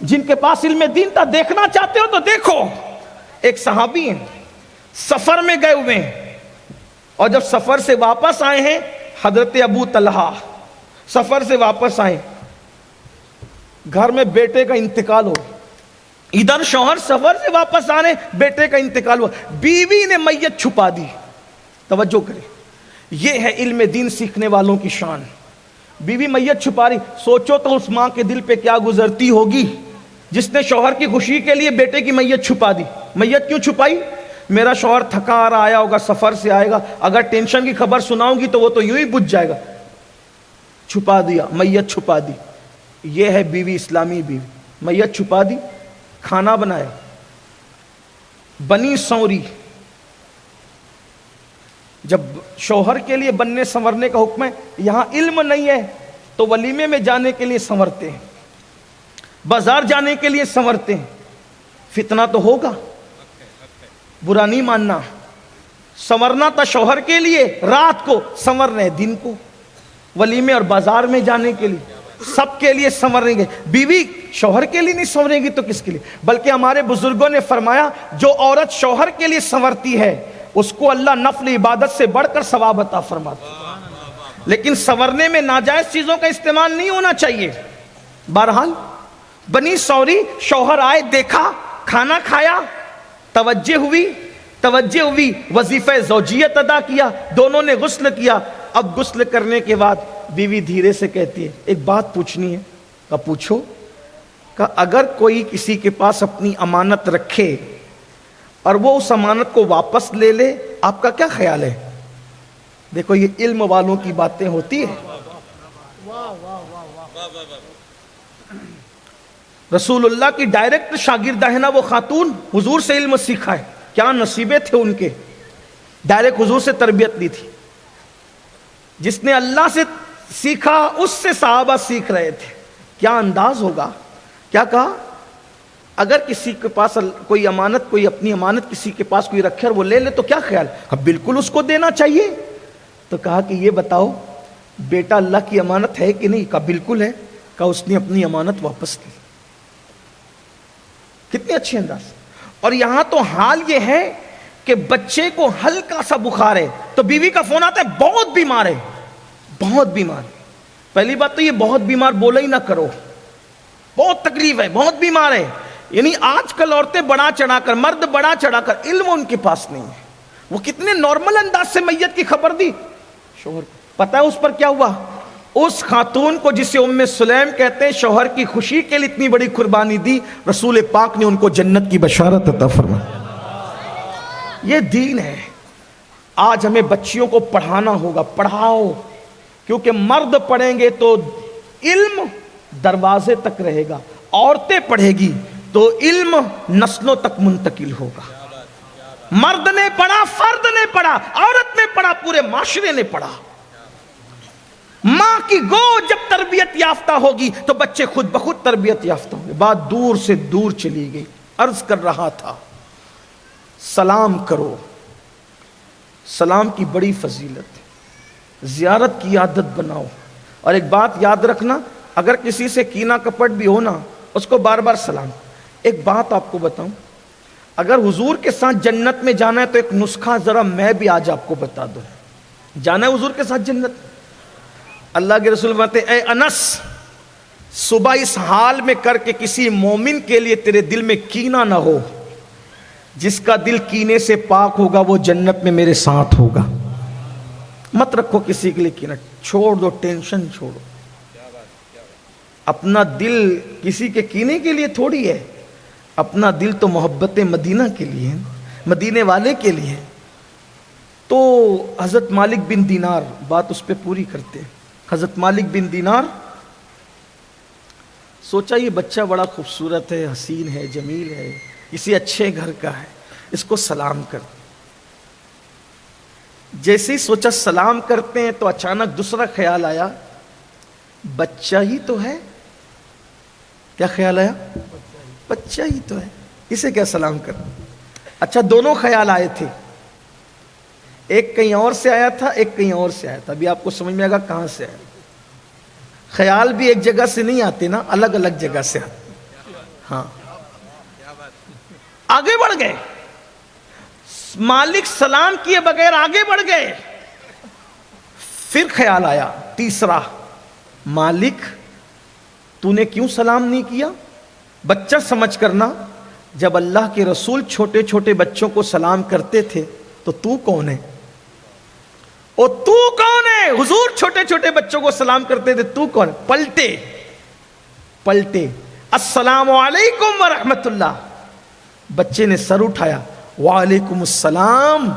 جن کے پاس علم دین تھا. دیکھنا چاہتے ہو تو دیکھو. ایک صحابی ہیں، سفر میں گئے ہوئے ہیں، اور جب سفر سے واپس آئے ہیں، حضرت ابو طلحہ سفر سے واپس آئے، گھر میں بیٹے کا انتقال ہو. ادھر شوہر سفر سے واپس آنے، بیٹے کا انتقال ہوا، بیوی نے میت چھپا دی. توجہ کریں، یہ ہے علم دین سیکھنے والوں کی شان. بیوی میت چھپا رہی، سوچو تو اس ماں کے دل پہ کیا گزرتی ہوگی جس نے شوہر کی خوشی کے لیے بیٹے کی میت چھپا دی. میت کیوں چھپائی؟ میرا شوہر تھکا آ رہا آیا ہوگا، سفر سے آئے گا، اگر ٹینشن کی خبر سناؤں گی تو وہ تو یوں ہی بجھ جائے گا. چھپا دیا، میت چھپا دی. یہ ہے بیوی، اسلامی بیوی. میت چھپا دی، کھانا بنایا، بنی سوری. جب شوہر کے لیے بننے سنورنے کا حکم ہے، یہاں علم نہیں ہے تو ولیمے میں جانے کے لیے سنورتے ہیں، بازار جانے کے لیے سنورتے ہیں. فتنہ تو ہوگا، برا نہیں ماننا. سنورنا تھا شوہر کے لیے رات کو، سنور رہے دن کو، ولیمے اور بازار میں جانے کے لیے، سب کے لیے سنوریں گے. بیوی شوہر کے لیے نہیں سنورے گی تو کس کے لیے؟ بلکہ ہمارے بزرگوں نے فرمایا جو عورت شوہر کے لیے سنورتی ہے اس کو اللہ نفل عبادت سے بڑھ کر ثواب عطا فرماتا ہے. لیکن سنورنے میں ناجائز چیزوں کا استعمال نہیں ہونا چاہیے. بہرحال بنی سوری، شوہر آئے، دیکھا، کھانا کھایا، توجہ ہوئی، وظیفہ زوجیت ادا کیا، دونوں نے غسل کیا. اب غسل کرنے کے بعد بیوی دھیرے سے کہتی ہے ایک بات پوچھنی ہے. کہا پوچھو. کہا اگر کوئی کسی کے پاس اپنی امانت رکھے اور وہ اس امانت کو واپس لے لے، آپ کا کیا خیال ہے؟ دیکھو یہ علم والوں کی باتیں ہوتی ہیں. رسول اللہ کی ڈائریکٹ شاگردہ ہے نا وہ خاتون، حضور سے علم سیکھا ہے. کیا نصیبے تھے ان کے، ڈائریکٹ حضور سے تربیت لی تھی. جس نے اللہ سے سیکھا اس سے صحابہ سیکھ رہے تھے. کیا انداز ہوگا. کیا کہا اگر کسی کے پاس کوئی امانت، کوئی اپنی امانت کسی کے پاس کوئی رکھے اور وہ لے لے تو کیا خیال؟ اب بالکل اس کو دینا چاہیے. تو کہا کہ یہ بتاؤ بیٹا اللہ کی امانت ہے کہ نہیں؟ کہا بالکل ہے. کہا اس نے اپنی امانت واپس کی. کتنے اچھے انداز. اور یہاں تو حال یہ ہے کہ بچے کو ہلکا سا بخار ہے تو بیوی کا فون آتا ہے بہت بیمار ہے، بہت بیمار. پہلی بات تو یہ بہت بیمار بولا ہی نہ کرو، بہت تکلیف ہے، بہت بیمار ہے. یعنی آج کل عورتیں بڑا چڑھا کر، مرد بڑا چڑھا کر، علم ان کے پاس نہیں ہے. وہ کتنے نارمل انداز سے میت کی خبر دی شوہر کو. پتہ ہے اس پر کیا ہوا؟ اس خاتون کو جسے ام سلیم کہتے ہیں، شوہر کی خوشی کے لیے اتنی بڑی قربانی دی، رسول پاک نے ان کو جنت کی بشارت عطا فرمائی. یہ دین ہے. آج ہمیں بچیوں کو پڑھانا ہوگا. پڑھاؤ، کیونکہ مرد پڑھیں گے تو علم دروازے تک رہے گا، عورتیں پڑھے گی تو علم نسلوں تک منتقل ہوگا. مرد نے پڑھا، فرد نے پڑھا، عورت نے پڑھا، پورے معاشرے نے پڑھا. ماں کی گود جب تربیت یافتہ ہوگی تو بچے خود بخود تربیت یافتہ ہوں گے. بات دور سے دور چلی گئی. عرض کر رہا تھا سلام کرو. سلام کی بڑی فضیلت ہے. زیارت کی عادت بناؤ. اور ایک بات یاد رکھنا، اگر کسی سے کینہ کپٹ بھی ہو نا، اس کو بار بار سلام۔ ایک بات آپ کو بتاؤں، اگر حضور کے ساتھ جنت میں جانا ہے تو ایک نسخہ ذرا میں بھی آج آپ کو بتا دوں۔ جانا ہے حضور کے ساتھ جنت، اللہ کے رسول فرماتے ہیں، اے انس، صبح اس حال میں کر کے کسی مومن کے لیے تیرے دل میں کینہ نہ ہو، جس کا دل کینے سے پاک ہوگا وہ جنت میں میرے ساتھ ہوگا۔ مت رکھو کسی کے لیے کینہ، چھوڑ دو، ٹینشن چھوڑو۔ اپنا دل کسی کے کینے کے لیے تھوڑی ہے، اپنا دل تو محبت مدینہ کے لیے ہے، مدینے والے کے لیے ہے۔ تو حضرت مالک بن دینار، بات اس پہ پوری کرتے ہیں۔ حضرت مالک بن دینار سوچا یہ بچہ بڑا خوبصورت ہے، حسین ہے، جمیل ہے، کسی اچھے گھر کا ہے، اس کو سلام کر۔ جیسے ہی سوچا سلام کرتے ہیں تو اچانک دوسرا خیال آیا، بچہ ہی تو ہے۔ کیا خیال آیا؟ بچہ ہی تو ہے، اسے کیا سلام کر۔ اچھا دونوں خیال آئے تھے، ایک کہیں اور سے آیا تھا، ایک کہیں اور سے آیا تھا۔ ابھی آپ کو سمجھ میں آئے گا کہاں سے آیا۔ خیال بھی ایک جگہ سے نہیں آتے نا، الگ الگ جگہ سے آتے۔ ہاں آگے بڑھ گئے، مالک سلام کیے بغیر آگے بڑھ گئے۔ پھر خیال آیا تیسرا، مالک تو نے کیوں سلام نہیں کیا؟ بچہ سمجھ کرنا، جب اللہ کے رسول چھوٹے چھوٹے بچوں کو سلام کرتے تھے تو کون ہے؟ او تو کون ہے؟ حضور چھوٹے چھوٹے بچوں کو سلام کرتے تھے، تو کون ہے؟ پلٹے السلام علیکم ورحمت اللہ۔ بچے نے سر اٹھایا، وعلیکم السلام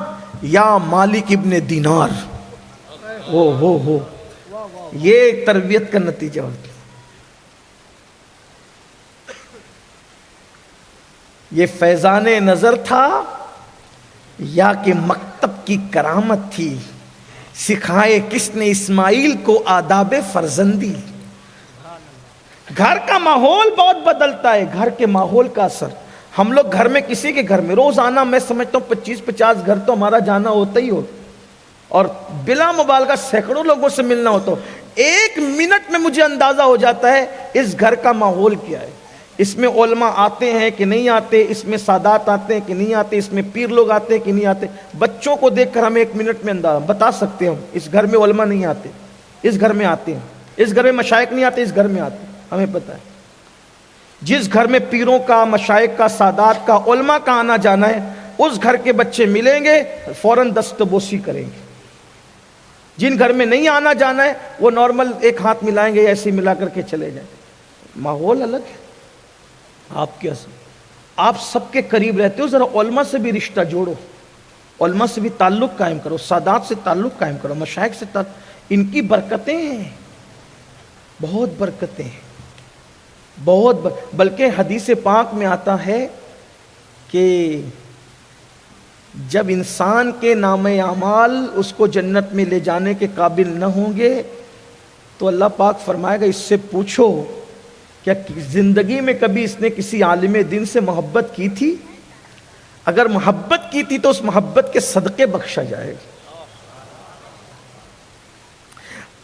یا مالک ابن دینار۔ ہو یہ تربیت کا نتیجہ ہوتا ہے۔ یہ فیضان نظر تھا یا کہ مکتب کی کرامت تھی؟ سکھائے کس نے اسماعیل کو آداب فرزندی؟ گھر کا ماحول بہت بدلتا ہے، گھر کے ماحول کا اثر۔ ہم لوگ گھر میں کسی کے گھر میں روزانہ میں سمجھتا ہوں 25-50 گھر تو ہمارا جانا ہوتا ہی ہوتا، اور بلا مبالغہ سینکڑوں لوگوں سے ملنا ہوتا ہو۔ ایک منٹ میں مجھے اندازہ ہو جاتا ہے اس گھر کا ماحول کیا ہے، اس میں علماء آتے ہیں کہ نہیں آتے، اس میں سادات آتے ہیں کہ نہیں آتے، اس میں پیر لوگ آتے ہیں کہ نہیں آتے۔ بچوں کو دیکھ کر ہم ایک منٹ میں اندازہ بتا سکتے ہیں، اس گھر میں علماء نہیں آتے، اس گھر میں آتے ہیں، اس گھر میں مشائخ نہیں آتے، اس گھر میں آتے ہیں، ہمیں پتہ ہے۔ جس گھر میں پیروں کا، مشائخ کا، سادات کا، علماء کا آنا جانا ہے، اس گھر کے بچے ملیں گے فوراً دستبوسی کریں گے۔ جن گھر میں نہیں آنا جانا ہے وہ نارمل ایک ہاتھ ملائیں گے، ایسے ملا کر کے چلے جائیں۔ ماحول الگ ہے۔ آپ سب کے قریب رہتے ہو، ذرا علماء سے بھی رشتہ جوڑو، علماء سے بھی تعلق قائم کرو، سادات سے تعلق قائم کرو، مشائخ سے تعلق۔ ان کی برکتیں ہیں، بہت برکتیں ہیں، بلکہ حدیث پاک میں آتا ہے کہ جب انسان کے نام اعمال اس کو جنت میں لے جانے کے قابل نہ ہوں گے تو اللہ پاک فرمائے گا اس سے پوچھو کیا زندگی میں کبھی اس نے کسی عالم دین سے محبت کی تھی؟ اگر محبت کی تھی تو اس محبت کے صدقے بخشا جائے گا۔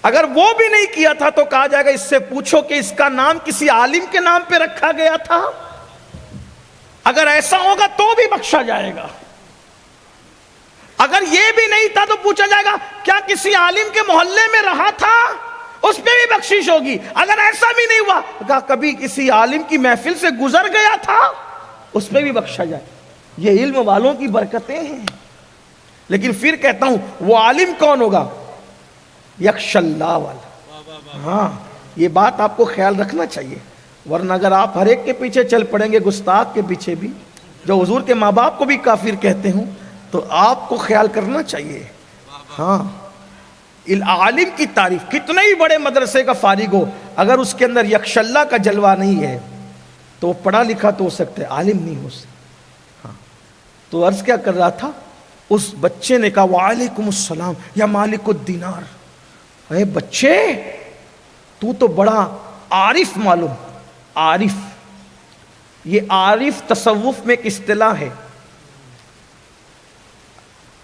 اگر وہ بھی نہیں کیا تھا تو کہا جائے گا اس سے پوچھو کہ اس کا نام کسی عالم کے نام پہ رکھا گیا تھا؟ اگر ایسا ہوگا تو بھی بخشا جائے گا۔ اگر یہ بھی نہیں تھا تو پوچھا جائے گا کیا کسی عالم کے محلے میں رہا تھا؟ اس پہ بھی بخشش ہوگی۔ اگر ایسا بھی نہیں ہوا کہا کبھی کسی عالم کی محفل سے گزر گیا تھا، اس پہ بھی بخشا جائے۔ یہ علم والوں کی برکتیں ہیں۔ لیکن پھر کہتا ہوں وہ عالم کون ہوگا؟ یخش اللہ والا۔ ہاں یہ بات آپ کو خیال رکھنا چاہیے، ورنہ اگر آپ ہر ایک کے پیچھے چل پڑیں گے، گستاخ کے پیچھے بھی، جو حضور کے ماں باپ کو بھی کافر کہتے ہوں، تو آپ کو خیال کرنا چاہیے۔ ہاں عالم کی تعریف، کتنے ہی بڑے مدرسے کا فارغ ہو، اگر اس کے اندر یکش اللہ کا جلوہ نہیں ہے تو وہ پڑھا لکھا تو ہو سکتا ہے، عالم نہیں ہو سکتا۔ ہاں تو عرض کیا کر رہا تھا، اس بچے نے کہا وعلیکم السلام یا مالک الدینار۔ اے بچے تو بڑا عارف معلوم۔ عارف، یہ عارف تصوف میں ایک اصطلاح ہے،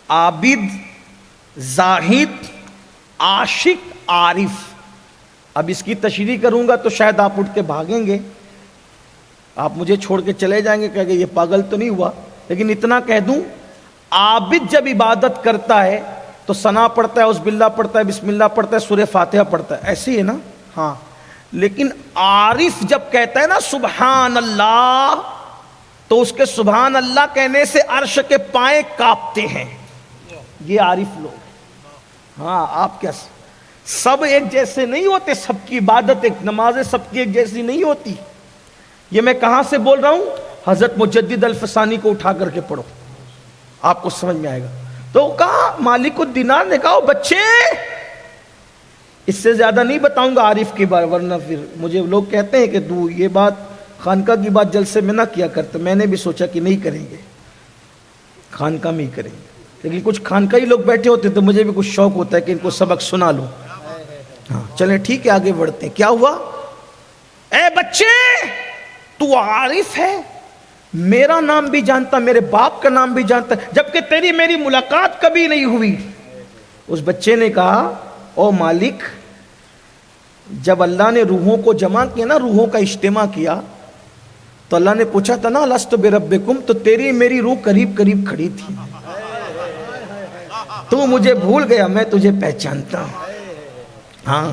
عابد، زاہد، عاشق، عارف۔ اب اس کی تشریح کروں گا تو شاید آپ اٹھ کے بھاگیں گے، آپ مجھے چھوڑ کے چلے جائیں گے، کہیں گے یہ پاگل تو نہیں ہوا. لیکن اتنا کہہ دوں، عابد جب عبادت کرتا ہے تو ثنا پڑھتا ہے، اعوذ باللہ پڑھتا ہے، بسم اللہ پڑھتا ہے، سورہ فاتحہ پڑھتا ہے، ایسے ہی ہے نا؟ ہاں. لیکن عارف جب کہتا ہے نا سبحان اللہ، تو اس کے سبحان اللہ کہنے سے عرش کے پائیں کانپتے ہیں. یہ عارف لوگ. ہاں آپ کیا سب ایک جیسے نہیں ہوتے، سب کی عبادت ایک، نمازیں سب کی ایک جیسی نہیں ہوتی. یہ میں کہاں سے بول رہا ہوں؟ حضرت مجدد الفسانی کو اٹھا کر کے پڑھو، آپ کو سمجھ میں آئے گا. تو کہا مالک الدینار نے کہا بچے، اس سے زیادہ نہیں بتاؤں گا عارف کی بات، ورنہ پھر مجھے لوگ کہتے ہیں کہ تو یہ بات خانقاہ کی بات جلسے میں نہ کیا کرتے. میں نے بھی سوچا کہ نہیں کریں گے، خانقاہ میں ہی کریں گے. لیکن کچھ خانقاہی لوگ بیٹھے ہوتے تو مجھے بھی کچھ شوق ہوتا ہے کہ ان کو سبق سنا لوں. ہاں چلیں ٹھیک ہے، آگے بڑھتے ہیں. کیا ہوا؟ اے بچے، تو عارف ہے، میرا نام بھی جانتا، میرے باپ کا نام بھی جانتا، جبکہ تیری میری ملاقات کبھی نہیں ہوئی. اس بچے نے کہا او مالک، جب اللہ نے روحوں کو جمع کیا نا، روحوں کا اجتماع کیا، تو اللہ نے پوچھا تھا نا لست بربکم، تو تیری میری روح قریب قریب کھڑی تھی. تو مجھے بھول گیا، میں تجھے پہچانتا ہوں. ہاں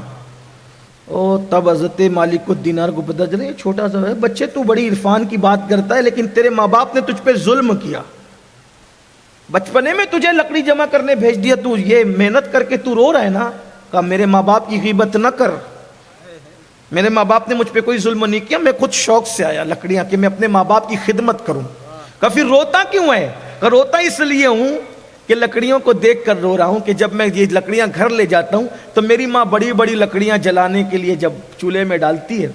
تب حضرت مالک الدینار کو پتہ چلا یہ چھوٹا سا ہے بچے، تو بڑی عرفان کی بات کرتا ہے، لیکن تیرے ماں باپ نے تجھ پہ ظلم کیا. بچپنے میں تجھے لکڑی جمع کرنے بھیج دیا، تو یہ محنت کر کے تو رو رہا ہے نا. کہا میرے ماں باپ کی غیبت نہ کر، میرے ماں باپ نے مجھ پہ کوئی ظلم نہیں کیا، میں خود شوق سے آیا لکڑیاں کہ میں اپنے ماں باپ کی خدمت کروں. کہا پھر روتا کیوں ہے؟ کہا روتا اس لیے ہوں کہ لکڑیوں کو دیکھ کر رو رہا ہوں کہ جب میں یہ لکڑیاں گھر لے جاتا ہوں تو میری ماں بڑی بڑی لکڑیاں جلانے کے لیے جب چولہے میں ڈالتی ہے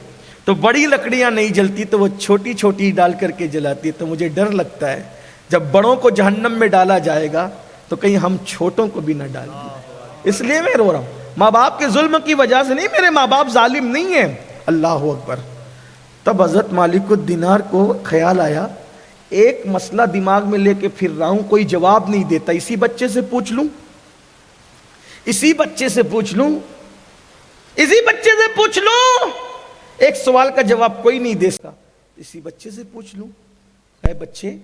تو بڑی لکڑیاں نہیں جلتی، تو وہ چھوٹی چھوٹی ڈال کر کے جلاتی ہے. تو مجھے ڈر لگتا ہے جب بڑوں کو جہنم میں ڈالا جائے گا تو کہیں ہم چھوٹوں کو بھی نہ ڈال دیں، اس لیے میں رو رہا ہوں. ماں باپ کے ظلم کی وجہ سے نہیں، میرے ماں باپ ظالم نہیں ہیں. اللہ اکبر. تب حضرت مالک الدینار کو خیال آیا ایک مسئلہ دماغ میں لے کے پھر رہا ہوں، کوئی جواب نہیں دیتا، اسی بچے سے پوچھ لوں، اسی بچے سے پوچھ لوں، اسی بچے سے پوچھ لوں. ایک سوال کا جواب کوئی نہیں دے سکتا، اسی بچے سے پوچھ لوں. اے بچے،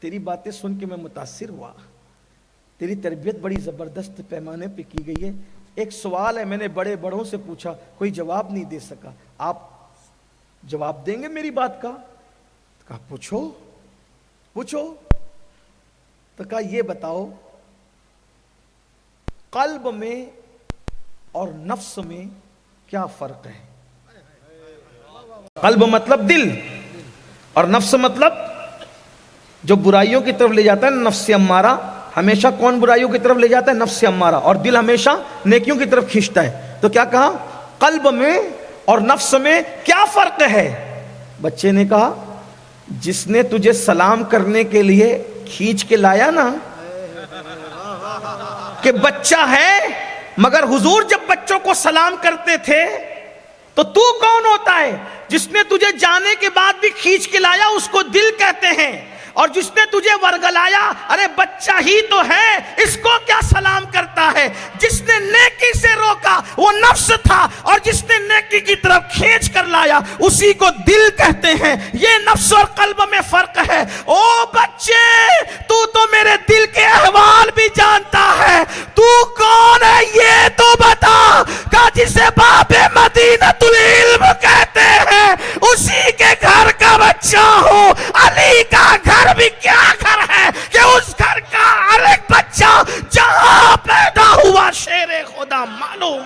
تیری باتیں سن کے میں متاثر ہوا، تیری تربیت بڑی زبردست پیمانے پہ کی گئی ہے. ایک سوال ہے، میں نے بڑے بڑوں سے پوچھا، کوئی جواب نہیں دے سکا، آپ جواب دیں گے میری بات کا؟ کہا پوچھو پوچھو. تو کہا یہ بتاؤ، قلب میں اور نفس میں کیا فرق ہے؟ قلب مطلب دل، اور نفس مطلب جو برائیوں کی طرف لے جاتا ہے، نفس امارہ. ہمیشہ کون برائیوں کی طرف لے جاتا ہے؟ نفس امارہ. اور دل ہمیشہ نیکیوں کی طرف کھینچتا ہے. تو کیا کہا؟ قلب میں اور نفس میں کیا فرق ہے؟ بچے نے کہا جس نے تجھے سلام کرنے کے لیے کھینچ کے لایا نا، کہ بچہ ہے مگر حضور جب بچوں کو سلام کرتے تھے تو کون ہوتا ہے؟ جس نے تجھے جانے کے بعد بھی کھینچ کے لایا اس کو دل کہتے ہیں. اور جس نے تجھے ورگلایا، ارے بچہ ہی تو ہے، اس کو کیا سلام کرتا ہے؟ جس نے نیکی سے روکا وہ نفس تھا، اور جس نے نیکی کی طرف کھینچ کر لایا اسی کو دل کہتے ہیں. یہ نفس اور قلب میں فرق ہے. او بچے، تو میرے دل کے احوال بھی جانتا ہے، تو کون ہے یہ تو بتا. کہ جسے باب مدینۃ العلم کہتے ہیں اسی کے گھر کا بچہ ہوں. علی کا گھر بھی کیا گھر ہے کہ اس گھر کا ہر ایک بچہ جہاں پیدا ہوا شیر خدا معلوم.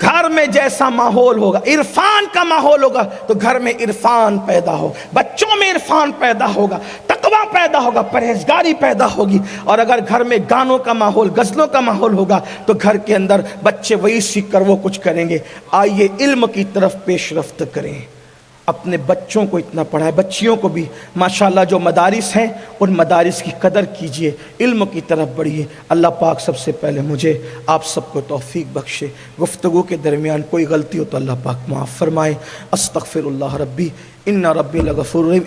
گھر میں جیسا ماحول ہوگا، عرفان کا ماحول ہوگا تو گھر میں عرفان پیدا ہو، بچوں میں عرفان پیدا ہوگا، تقویٰ پیدا ہوگا، پرہیزگاری پیدا ہوگی. اور اگر گھر میں گانوں کا ماحول، غزلوں کا ماحول ہوگا تو گھر کے اندر بچے وہی سیکھ کر وہ کچھ کریں گے. آئیے علم کی طرف پیش رفت کریں. اپنے بچوں کو اتنا پڑھائے، بچیوں کو بھی ماشاءاللہ جو مدارس ہیں ان مدارس کی قدر کیجئے، علم کی طرف بڑھیے۔ اللہ پاک سب سے پہلے مجھے آپ سب کو توفیق بخشے، گفتگو کے درمیان کوئی غلطی ہو تو اللہ پاک معاف فرمائے۔ استغفر اللہ ربی ان ربی لغفور رحیم۔